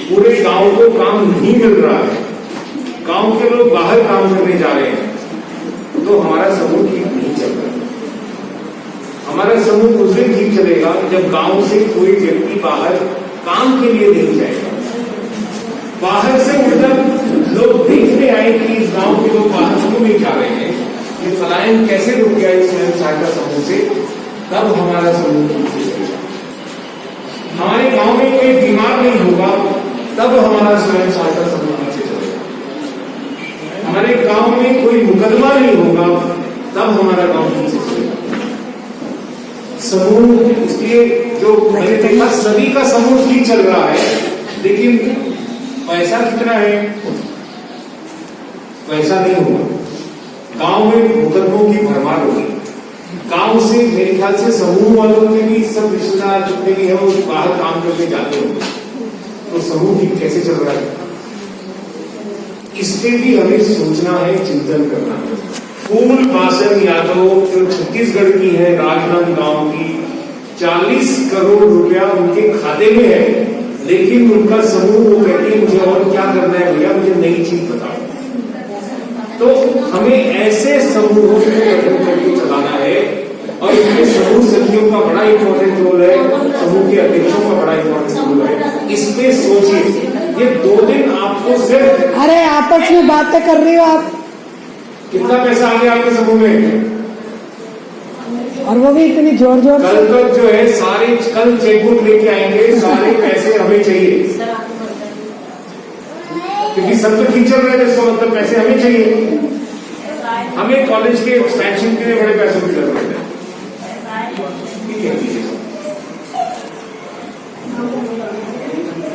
पूरे गांव को काम नहीं मिल रहा है, गांव के लोग बाहर काम करने जा रहे हैं, तो हमारा समूह ठीक नहीं चल रहा है। हमारा समूह उस दिन ठीक चलेगा जब गांव से कोई व्यक्ति बाहर काम के लिए नहीं जाएगा। बाहर से उल्टा लोग देखने आए कि इस गांव के लोग बाहर क्यों नहीं जा रहे हैं, ये पलायन कैसे रुक गया इस स्वयं सहायता समूह से, तब हमारा समूह ठीक से चलेगा। हमारे गांव में कोई बीमार नहीं होगा, तब हमारा स्वयं सहायता समूह नीचे चलेगा। हमारे गांव में कोई मुकदमा नहीं होगा, तब हमारा गांव नीचे चलेगा। समूह, इसलिए जो मैंने देखा सभी का समूह ठीक चल रहा है, लेकिन पैसा कितना है, पैसा नहीं होगा। गांव में मुकदमों की भरमार होगी। गांव से मेरे ख्याल से समूह वालों के भी सब रिश्तेदार जितने भी है वो बाहर काम करके जाते होंगे, तो समूह की कैसे चल रहा है, इस पे भी हमें सोचना है, चिंतन करना है। फूल मासन यादव जो छत्तीसगढ़ की है, राजनांदगांव की, 40 करोड़ रुपया उनके खाते में है, लेकिन उनका समूह वो कहती है मुझे और क्या करना है भैया, मुझे नई चीज बताओ। तो हमें ऐसे समूहों को गठन करके चलाना है, और इसमें समूह सचिवों का बड़ा इंपॉर्टेंट रोल है, समूह के अध्यक्षों का बड़ा इंपॉर्टेंट रोल है। इसमें सोचिए, ये 2 दिन आपको सिर्फ, अरे आपस में बातें कर रही हो आप, कितना पैसा आ गया आपके समूह में, और वो भी इतनी जोर जोर से। कल तक जो है सारे, कल चेकबुक लेके आएंगे, सारे पैसे हमें चाहिए, क्योंकि सब तो ठीक चल रहे थे, इसका मतलब पैसे हमें चाहिए। हमें कॉलेज के एक्सपेंशन के लिए बड़े पैसों की जरूरत है। ठीक है,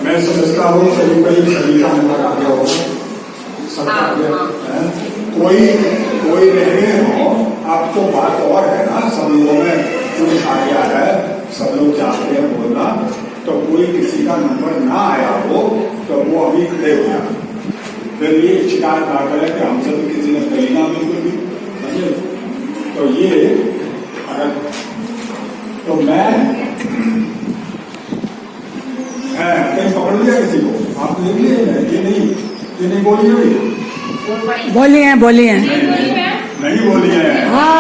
मैं समझता हूँ सभी का नंबर आ गया होगा, सब आ गया है। कोई नहीं हो, अब तो बात और है ना, समूहों में जो आ गया है, सब लोग चाहते हैं बोलना, तो कोई किसी का नंबर ना आया हो तो वो अभी खड़े हो जाए, फिर ये शिकायत ना करें कि हमसे तो किसी ने कही ना बिल्कुल भी, समझे। तो ये अगर तो मैं कहीं पकड़ लिया किसी को, आप देख लिए, ये नहीं बोली है, बोली हैं नहीं बोली है। हाँ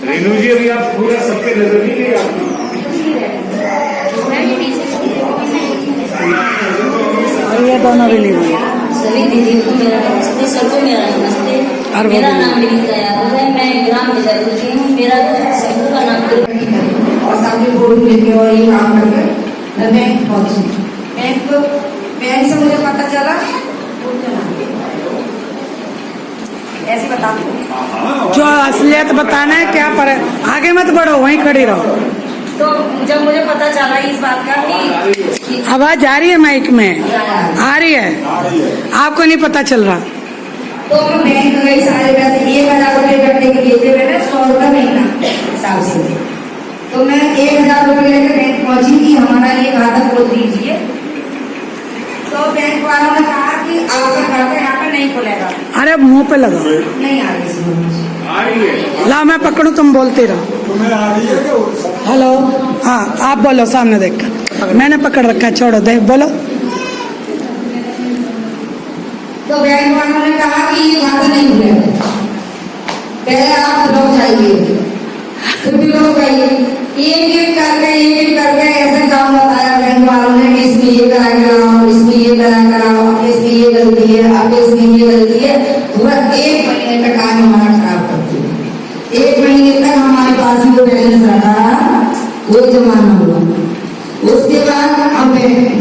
रेणु जी, अभी आप पूरा सबके नजर नहीं गए आपकी, और ये दोनों भी नहीं बोले। सभी दीदी को मेरा नमस्ते, सबको मेरा नमस्ते। मेरा नाम विनीता यादव है, मैं ग्राम विजयपुर की हूँ। मेरा समूह का नाम और सामने बोर्ड लेके और ये काम करके मैं बैंक पहुंची। बैंक से मुझे पता चला, ऐसे बता दो जो असलियत बताना है, क्या पर आगे मत बढ़ो, वहीं खड़ी रहो। तो जब मुझे पता चला इस बात का कि आवाज आ रही है माइक में, आ रही है, आपको नहीं पता चल रहा, तो मैं बैंक गई, सारे पैसे 1000 रुपये करने के लिए थे, मैंने 100 रुपये महीना हिसाब से, तो मैं 1000 रुपये लेकर बैंक पहुंची कि हमारा ये खाता खोल दीजिए। तो बैंक वालों ने कहा कि आपका खाता यहाँ पे नहीं खुलेगा। अरे मुंह पे लगा, नहीं आ रही समझ, ला मैं पकड़ू, तुम बोलते रहो। तुम्हें आ रही है क्या? हेलो, हाँ आप बोलो, सामने देखकर, मैंने पकड़ रखा है, छोड़ो, देख बोलो। तो बैंक वालों ने कहा कि ये खाता नहीं खुलेगा, पहले आप लोग जाइए, फिर भी लोग गए, एक करके ऐसे काम बताया बैंक वालों ने कि इसमें ये करा कराओ, इसमें ये करा कराओ, इसमें ये गलती है, अब इसमें ये गलती है। पूरा 1 महीने का टाइम हमारा खराब कर दिया। 1 महीने तक हमारे पास जो बैलेंस रहा वो जमा न हुआ। उसके बाद हम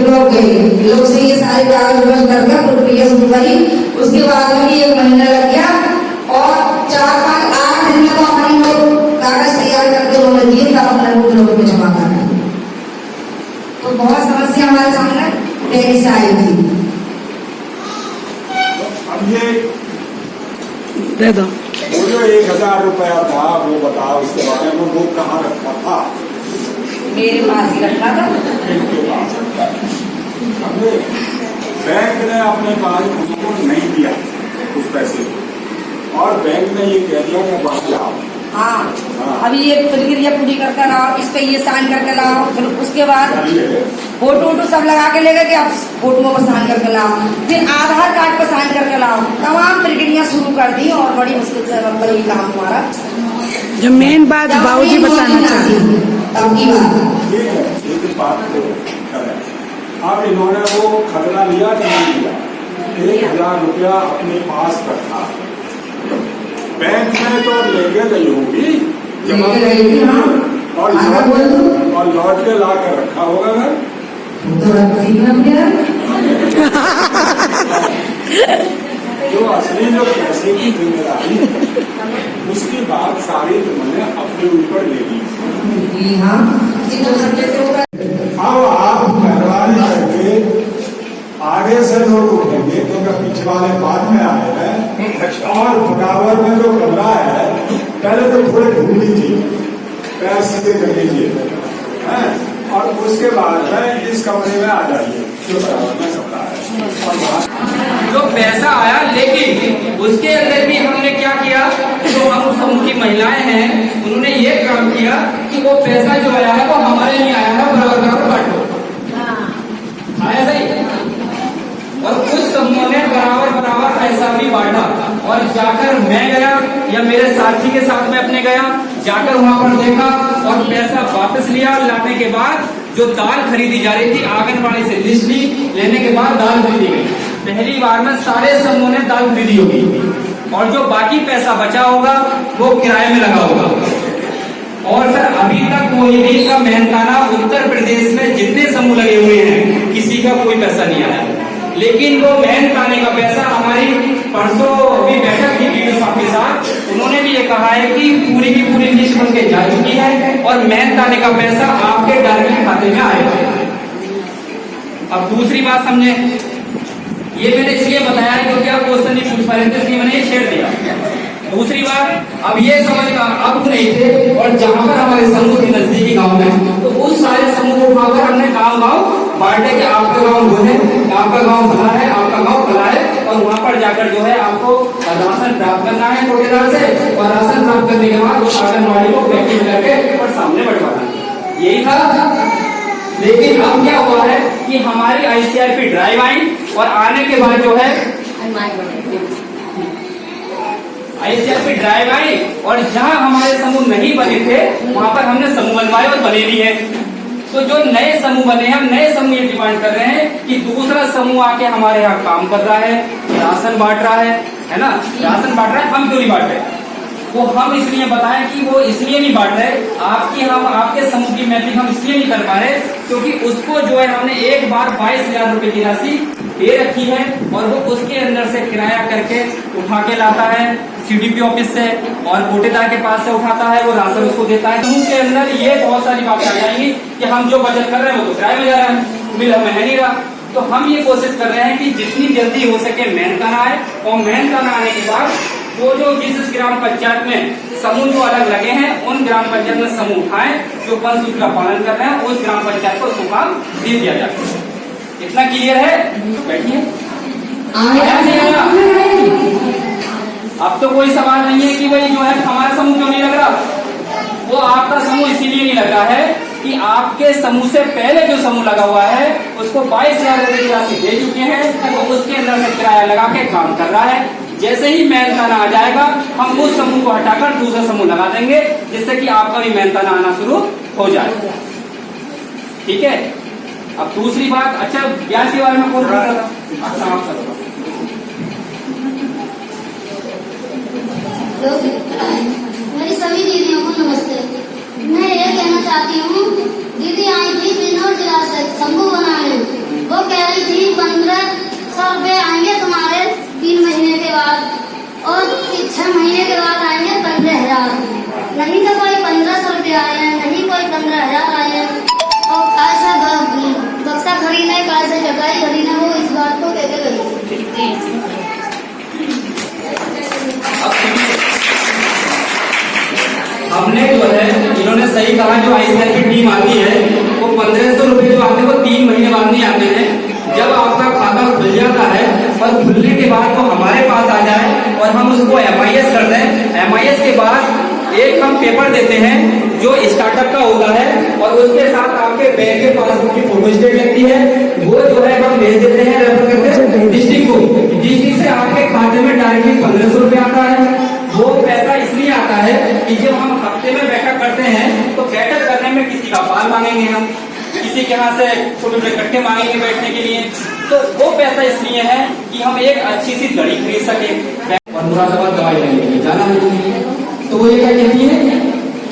लोग गए, लोग से ये सारे कागज करके प्रक्रिया शुरू करी। उसके बाद में 1 महीना लग गया और 4-5-8 दिन में तो हम लोग कागज तैयार करके उन्होंने दिए, तब अपने लोगों को जमा कर रहे। तो बहुत समस्या हमारे सामने बैंक से आई थी। अब ये दे दो, वो जो 1000 रुपया था वो बताओ, उसके बारे में वो कहाँ रखा था? मेरे पास ही रखा था। इनके पास हमने बैंक ने अपने पास उनको नहीं दिया उस पैसे को, और बैंक ने ये कह दिया कि बाहर लाओ। हाँ, अभी ये प्रक्रिया पूरी करके लाओ, इस पे ये साइन करके लाओ, फिर उसके बाद फोटो सब लगा के लेगा कि आप फोटो पर साइन करके लाओ, फिर आधार कार्ड पर साइन करके लाओ। तमाम प्रक्रिया शुरू कर दी और बड़ी मुश्किल से ये काम हमारा। जो मेन बात बाबूजी बताना चाहते, तब की बात ठीक है, एक बात करें। अब इन्होंने वो खतरा लिया कि नहीं लिया? 1000 रुपया अपने पास रखा, बैंक में तो लेके गई होगी जमा, और लौट के ला कर रखा होगा घर। जो असली जो पैसे की जिम्मेदारी उसकी बात सारी तुमने अपने ऊपर ले ली। जी हाँ, जितना सब्जेक्ट होगा। अब आप मेहरबानी करके आगे से लोग उठेंगे क्योंकि पीछे वाले बाद में आए हैं, और बराबर में जो कमरा है पहले तो थोड़े घूम लीजिए, पैर सीधे कर लीजिए, हैं? और उसके बाद में इस कमरे में आ जाइए जो बराबर में कमरा है। जो पैसा आया, लेकिन उसके अंदर भी हमने क्या किया, जो हम समूह की महिलाएं हैं उन्होंने ये काम किया कि वो पैसा जो आया है वो हमारे लिए आया है, बराबर बराबर बांटो। आया सही। और कुछ समूह ने बराबर बराबर पैसा भी बांटा, और जाकर मैं गया या मेरे साथी के साथ में अपने गया, जाकर वहां पर देखा और पैसा वापस लिया। लाने के बाद जो दाल खरीदी जा रही थी, आंगनबाड़ी से लिस्ट ली, लेने के बाद दाल खरीदी गई। पहली बार में सारे समूह ने दाल खरीदी होगी, और जो बाकी पैसा बचा होगा वो किराए में लगा होगा। और सर अभी तक कोई भी का मेहनताना उत्तर प्रदेश में जितने समूह लगे हुए हैं किसी का कोई पैसा नहीं आया, लेकिन वो मेहनताने का पैसा हमारी परसों अभी बैठक की वीडियो साहब के साथ, उन्होंने भी ये कहा है कि पूरी की पूरी लिस्ट बन के जा चुकी है और मेहनताने का पैसा आपके डायरेक्ट खाते में आएगा। अब दूसरी बात समझे, ये मैंने इसलिए बताया है क्योंकि आप क्वेश्चन नहीं पूछ पा रहे थे, इसलिए मैंने ये शेयर दिया। दूसरी बात, अब ये समझ अब नहीं थे, और जहां पर हमारे समूह के नजदीकी गांव में, तो उस सारे समूह को उठाकर हमने गांव बांटे कि आपका गांव वो है, आपका गांव भला है, आपका गांव भला है, और वहां पर जाकर जो है आपको राशन प्राप्त करना है ठेकेदार से, और राशन प्राप्त करने के बाद उस आंगनबाड़ी को पैकिंग करके और सामने बंटवाना, यही था। लेकिन अब क्या हुआ है कि हमारी आईसीआरपी ड्राइव आई, और आने के बाद जो है आईसीआरपी ड्राइव आई, और जहां हमारे समूह नहीं बने थे वहां पर हमने समूह बनवाए और बने भी हैं। तो जो नए समूह बने हैं, हम नए समूह ये डिमांड कर रहे हैं कि दूसरा समूह आके हमारे यहाँ काम कर रहा है, राशन बांट रहा है ना, राशन बांट रहा है, हम क्यों नहीं बांट रहे? वो हम इसलिए बताएं कि वो इसलिए नहीं बांट रहे, हम आपके समूह की मैपिंग हम इसलिए नहीं कर पा रहे क्योंकि उसको जो है हमने एक बार 22,000 रुपए की राशि दे रखी है, और वो उसके अंदर से किराया करके उठा के लाता है सीडीपी ऑफिस से, और कोटेदार के पास से उठाता है, वो राशन उसको देता है। समूह के अंदर ये बहुत सारी बातें आ जाएंगी कि हम जो बचत कर रहे हैं वो तो किराए में जा रहा है, बिल हमें है नहीं रहा। तो हम ये कोशिश कर रहे हैं कि जितनी जल्दी हो सके मेहनताना आए, और मेहनताना आने के बाद वो जो जिस ग्राम पंचायत में समूह जो अलग लगे हैं उन ग्राम पंचायत में समूह उठाएं, जो पंच का पालन कर रहे हैं उस ग्राम पंचायत को उसको काम दे दिया जाए। इतना क्लियर है? बैठिए। अब तो कोई सवाल नहीं है कि भाई जो है हमारा समूह क्यों नहीं लग रहा। वो आपका समूह इसीलिए नहीं लगा है कि आपके समूह से पहले जो समूह लगा हुआ है उसको 22,000 रुपए की राशि दे चुके हैं, तो उसके अंदर से किराया लगा के काम कर रहा है। जैसे ही मेहनताना आ जाएगा हम उस समूह को हटाकर दूसरा समूह लगा देंगे, जिससे कि आपका भी मेहनताना आना शुरू हो जाए। ठीक है। अब दूसरी बात, अच्छा ब्याज के बारे में कौन बोल रहा था? अच्छा आप करो। मेरी सभी दीदियों को नमस्ते। मैं ये कहना चाहती हूँ, दीदी आई थी बिजनौर जिला से समूह बनाने, वो कह रही थी 1,500 रुपए आएंगे तुम्हारे 3 महीने के बाद, और 6 महीने के बाद आएंगे 15,000। नहीं तो कोई 1,500 रुपए आए हैं, नहीं कोई 15,000 आए हैं। और कैसा बक्सा खरीदने, कैसे जगह खरीदने, वो इस बात को कहते गई। हमने जो है, इन्होंने सही कहा, जो आईसीआर की टीम आती है वो 1,500 रुपए जो आते हैं वो 3 महीने बाद नहीं आते हैं। जब आपका खाता खुल जाता है और खुलने के बाद वो हमारे पास आ जाए और हम उसको MIS कर दें, MIS के बाद एक हम पेपर देते हैं जो स्टार्टअप का होता है, और उसके साथ आपके बैंक के पासबुक की फोटोस्टेट लगती है, वो जो है हम भेज देते हैं रेफर करके डिस्ट्रिक्ट को। डिस्ट्रिक्ट से आपके खाते में डायरेक्टली 1,500 रुपए आता है। वो पैसा इसलिए आता है कि जब हम हफ्ते में बैठक करते हैं तो बैठक करने में किसी का पाल मांगेंगे, हम किसी के यहाँ से छोटे-छोटे कट्टे मांगेंगे बैठने के लिए, तो वो पैसा इसलिए है कि हम एक अच्छी सी घड़ी खरीद सके और मुरादाबाद दवाई लेने जाना है। तो वो ये क्या कहती है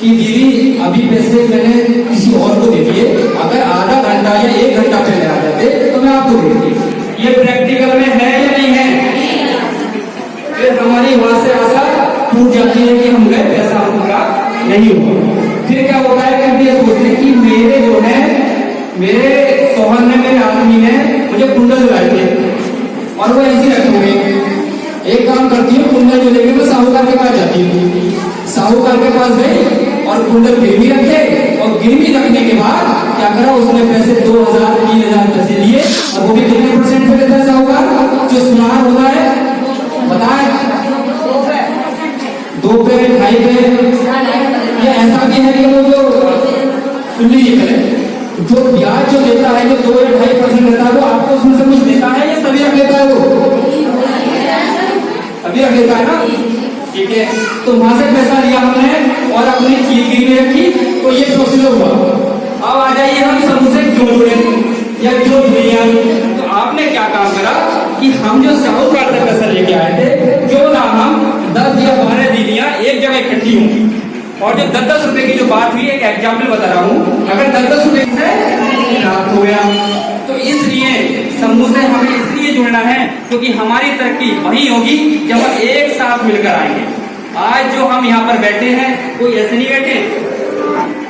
कि दीदी अभी पैसे मैंने किसी और को दे दिए, अगर आधा घंटा या 1 घंटा पहले आ जाते तो मैं आपको दे देती। ये प्रैक्टिकल में है या नहीं है? फिर हमारी वहां से आशा टूट जाती है कि हम गए, पैसा पूरा नहीं हुआ। फिर क्या होता है कि मेरे सोहर ने, मेरे आदमी ने मुझे कुंडल दिलाए थे और वो ऐसे रखे हुए। एक काम करती हूँ, कुंडल जो लेके मैं साहूकार के पास जाती हूँ। साहूकार के पास गई और कुंडल गिरवी रखे, और गिरवी रखने के बाद क्या करा, उसने पैसे 2000 3000 पैसे लिए, और वो भी कितने परसेंट पे देता है साहूकार? जो सुनार होता है बताए 2 पे 2.5 पे, या ऐसा भी है कि वो जो सुन लीजिए, जो ब्याज जो देता है, जो 2 या 2.5% देता है, वो आपको उसमें से कुछ देता है या सभी रख लेता है? वो अभी रख लेता है ना, ठीक है। तो वहां से पैसा लिया हमने और अपनी चीज गिरवी रखी, तो ये प्रोसीजर हुआ। अब आ जाइए हम समूह से क्यों जुड़े या क्यों जुड़ी हैं? तो आपने क्या काम करा कि हम जो साहूकार से पैसा लेके आए थे, जो ना हम 10 या 12 दीदियां एक जगह इकट्ठी होंगी, और जो 10-10 रुपए की जो बात हुई, एक एग्जाम्पल बता रहा हूँ, अगर 10-10 रुपए से प्राप्त हो गया, तो इसलिए समूह से हमें इसलिए जुड़ना है क्योंकि हमारी तरक्की वही होगी जब हम एक साथ मिलकर आएंगे। आज जो हम यहाँ पर बैठे हैं, कोई ऐसे नहीं बैठे,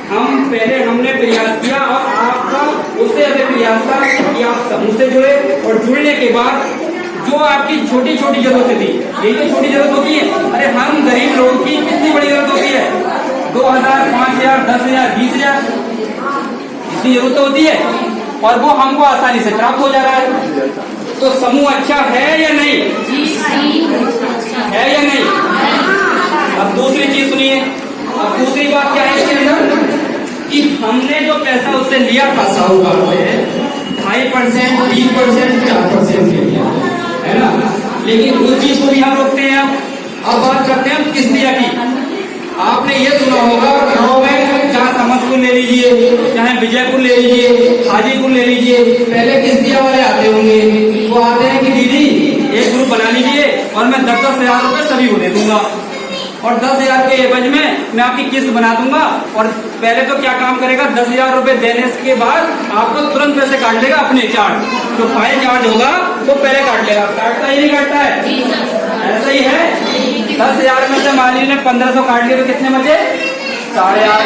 हम पहले हमने प्रयास किया और आपका उससे अधिक प्रयास था कि आप समूह से जुड़े, और जुड़ने के बाद जो आपकी छोटी छोटी जरूरतें थी, यही तो छोटी जरूरत होती है। अरे हम गरीब लोगों की कितनी बड़ी जरूरत होती है? 2000, 5000, 10,000, 20,000 इतनी जरूरत होती है, और वो हमको आसानी से प्राप्त हो जा रहा है। तो समूह अच्छा है या नहीं? है या नहीं? अब दूसरी चीज सुनिए। अब दूसरी बात क्या है इसके अंदर, कि हमने जो पैसा उससे लिया था साहूकार से 2.5%, 3%, 4% के लिया है ना, लेकिन उस चीज को भी हम रोकते हैं। अब बात करते हैं हम किस्तिया की। आपने ये सुना होगा गाँव में, चाहे समस्तपुर ले लीजिए, चाहे विजयपुर ले लीजिए, हाजीपुर ले लीजिए, पहले किस्तिया वाले आते होंगे। वो आते हैं कि दीदी एक ग्रुप बना लीजिए और मैं 10-10 हजार रुपए सभी को दे दूंगा, और 10,000 के एवज में मैं आपकी किस्त बना दूंगा। और पहले तो क्या काम करेगा, 10,000 रुपए देने के बाद आपको तुरंत पैसे काट लेगा अपने चार्ज, जो फाइल चार्ज होगा वो पहले काट लेगा। काटता ही नहीं काटता है, ऐसा ही है। 10,000 में से मान लीजिए 1500 काट लिए तो कितने बचे? 8.5।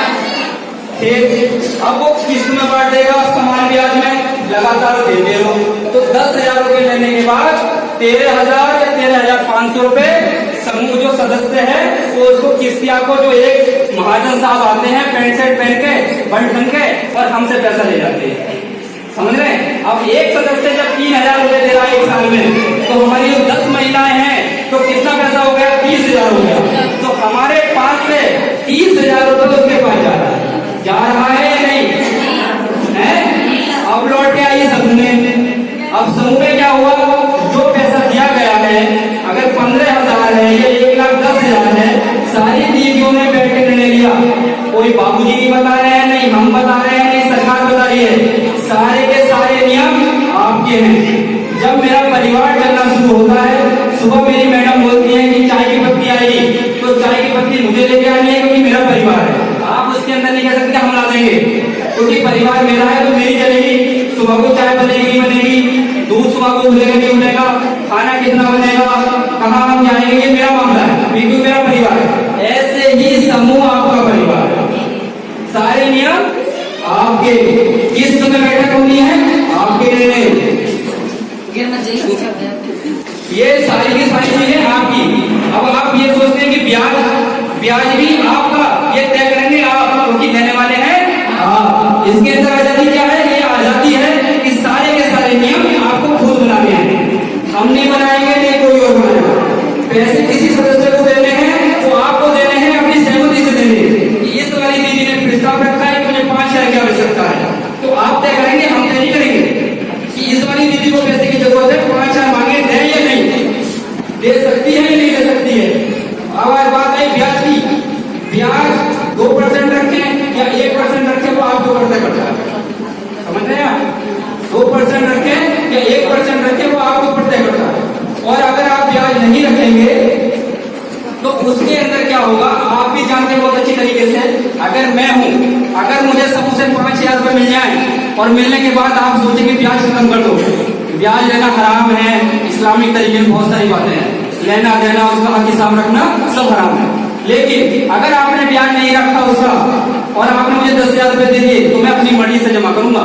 ठीक, अब वो किस्त में बांट देगा, समान ब्याज में लगातार देते रहो। तो 10,000 रुपए लेने के बाद 13,000 या 13,500 रुपए समूह जो सदस्य है वो उसको किस्तिया को, जो एक महाजन साहब आते हैं पैंट शर्ट पहन के, बंद ढंग के, और हमसे पैसा ले जाते हैं, समझ रहे हैं? अब एक सदस्य जब 3,000 रुपए दे रहा है एक साल में, तो हमारी जो 10 महिलाएं हैं तो कितना पैसा हो गया? 30,000 हो गया। तो हमारे पास से 30,000 रुपए उसके पास जा रहा है या नहीं है? अब लौट के आइए समूह में। अब समूह में क्या हुआ, जो पैसा दिया गया है, अगर 15,000 है या 1,10,000 है, सारी दीदियों ने बैठ के निर्णय लिया। कोई बाबूजी नहीं बता रहे हैं, नहीं हम बता रहे हैं, नहीं सरकार बता रही है, सारे के सारे नियम आपके हैं। जब मेरा परिवार चलना शुरू होता है, सुबह मेरी मैडम बोलती है कि चाय की पत्ती आएगी, तो चाय की पत्ती मुझे लेके आनी है क्योंकि मेरा परिवार है। आप उसके अंदर नहीं कह सकते हम ला देंगे, क्योंकि परिवार मेरा है तो मेरी चलेगी। सुबह को चाय बनेगी बनेगी, दूध सुबह को उठेगा नहीं उठेगा, खाना कितना बनेगा, कहाँ हम जाएंगे, ये मेरा मामला है क्योंकि मेरा परिवार है। ऐसे ही समूह आपका परिवार है, सारे नियम आपके, किस समय बैठक होनी है आपके निर्णय, ये सारी की सारी चीजें आपकी। अब आप ये सोचते हैं कि ब्याज भी आपका, ये तय करेंगे आप क्योंकि देने वाले हैं आप। इसके अंदर आजादी क्या है? ये आजादी है कि सारे के सारे नियम आपको खुद बनाने हैं, हम नहीं बनाएंगे, नहीं कोई और बनाएगा। पैसे किसी सदस्य को देने हैं तो आपको देने हैं अपनी सहमति से देने। इस वाली दीदी ने प्रस्ताव रखा है कि मुझे 5 शेयर की आवश्यकता है, तो आप तय करेंगे, हम तय नहीं करेंगे कि इस वाली दीदी को पैसे की जरूरत है, 5 शेयर मांगे दें या नहीं, दे सकती है या नहीं दे सकती है। अब आज बात है ब्याज की, ब्याज 2% रखें या 1% रखें, वो आपको पता करता है, समझ रहे हैं आप? 2% रखें या 1% रखें, वो आपको पता करता है। और अगर आप ब्याज नहीं रखेंगे तो उसके अंदर क्या होगा, आप भी जानते हैं बहुत अच्छी तरीके से। अगर मैं हूं, अगर मुझे समूह से 5,000 रुपए मिल जाए और मिलने के बाद आप सोचें कि ब्याज खत्म कर दो, ब्याज लेना हराम है, इस्लामिक तरीके में बहुत सारी बातें हैं, लेना देना उसका हक हिसाब रखना सब हराम है। लेकिन अगर आपने ब्याज नहीं रखा उसका और आपने मुझे 10,000 रुपए दे दिए, तो मैं अपनी मर्जी से जमा करूंगा,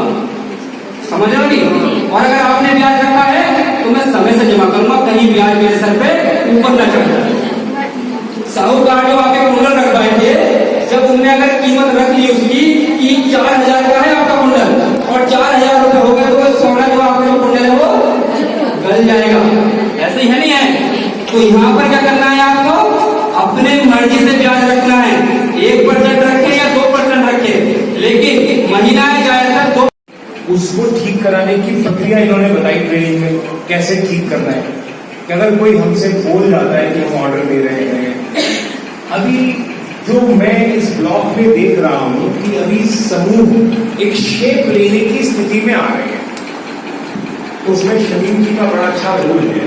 समझ रहे हो नहीं? और अगर आपने ब्याज रखा है तो मैं समय से जमा करूंगा, कहीं ब्याज मेरे सर पे ऊपर न चढ़ जाए। साहूकार जो आके कुंडल रख बैठे, जब तुमने अगर कीमत रख ली उसकी कि 4,000 का है आपका कुंडल और 4,000 रुपए हो गए, तो सोना जो आपका जो कुंडल है वो गल जाएगा। ऐसे ही है नहीं है? तो यहाँ पर क्या करना है आपको? अपने मर्जी से ब्याज रखना है। 1% रखे या 2% रखे, लेकिन महीना ज्यादातर 2। उसको ठीक कराने की प्रक्रिया इन्होंने बताई ट्रेनिंग में, कैसे ठीक करना है। कि अगर कोई हमसे बोल जाता है कि हम ऑर्डर दे रहे हैं, अभी जो मैं इस ब्लॉक में देख रहा हूं कि अभी समूह एक शेप लेने की स्थिति में आ रहे हैं, तो उसमें शमीम जी का बड़ा अच्छा रोल है।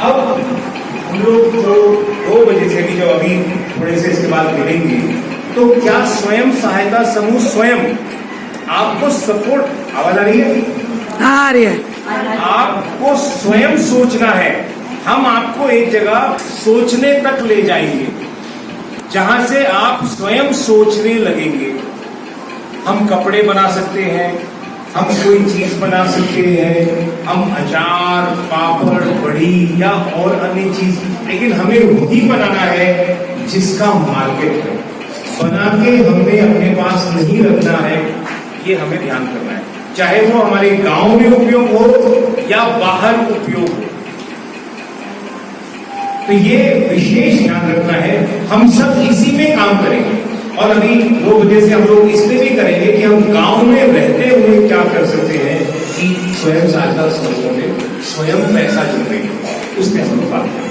अब हम लोग जो 2 बजे से भी, जो अभी थोड़े से इसके बाद मिलेंगे, तो क्या स्वयं सहायता समूह स्वयं आपको सपोर्ट, आवाज आ रही है? आ रही है। आपको स्वयं सोचना है। हम आपको एक जगह सोचने तक ले जाएंगे जहां से आप स्वयं सोचने लगेंगे। हम कपड़े बना सकते हैं, हम कोई चीज बना सकते हैं, हम अचार, पापड़, बड़ी या और अन्य चीज, लेकिन हमें वही बनाना है जिसका मार्केट है। बना के हमने अपने पास नहीं रखना है, ये हमें ध्यान करना है। चाहे वो हमारे गांव में उपयोग हो या बाहर उपयोग हो, तो ये विशेष ध्यान रखना है। हम सब इसी में काम करेंगे और अभी 2 बजे से हम लोग इसमें भी करेंगे कि हम गांव में रहते हुए क्या कर सकते हैं कि स्वयं सहायता समूहों में स्वयं पैसा जनरेट हो, उसमें हम लोग बात करेंगे।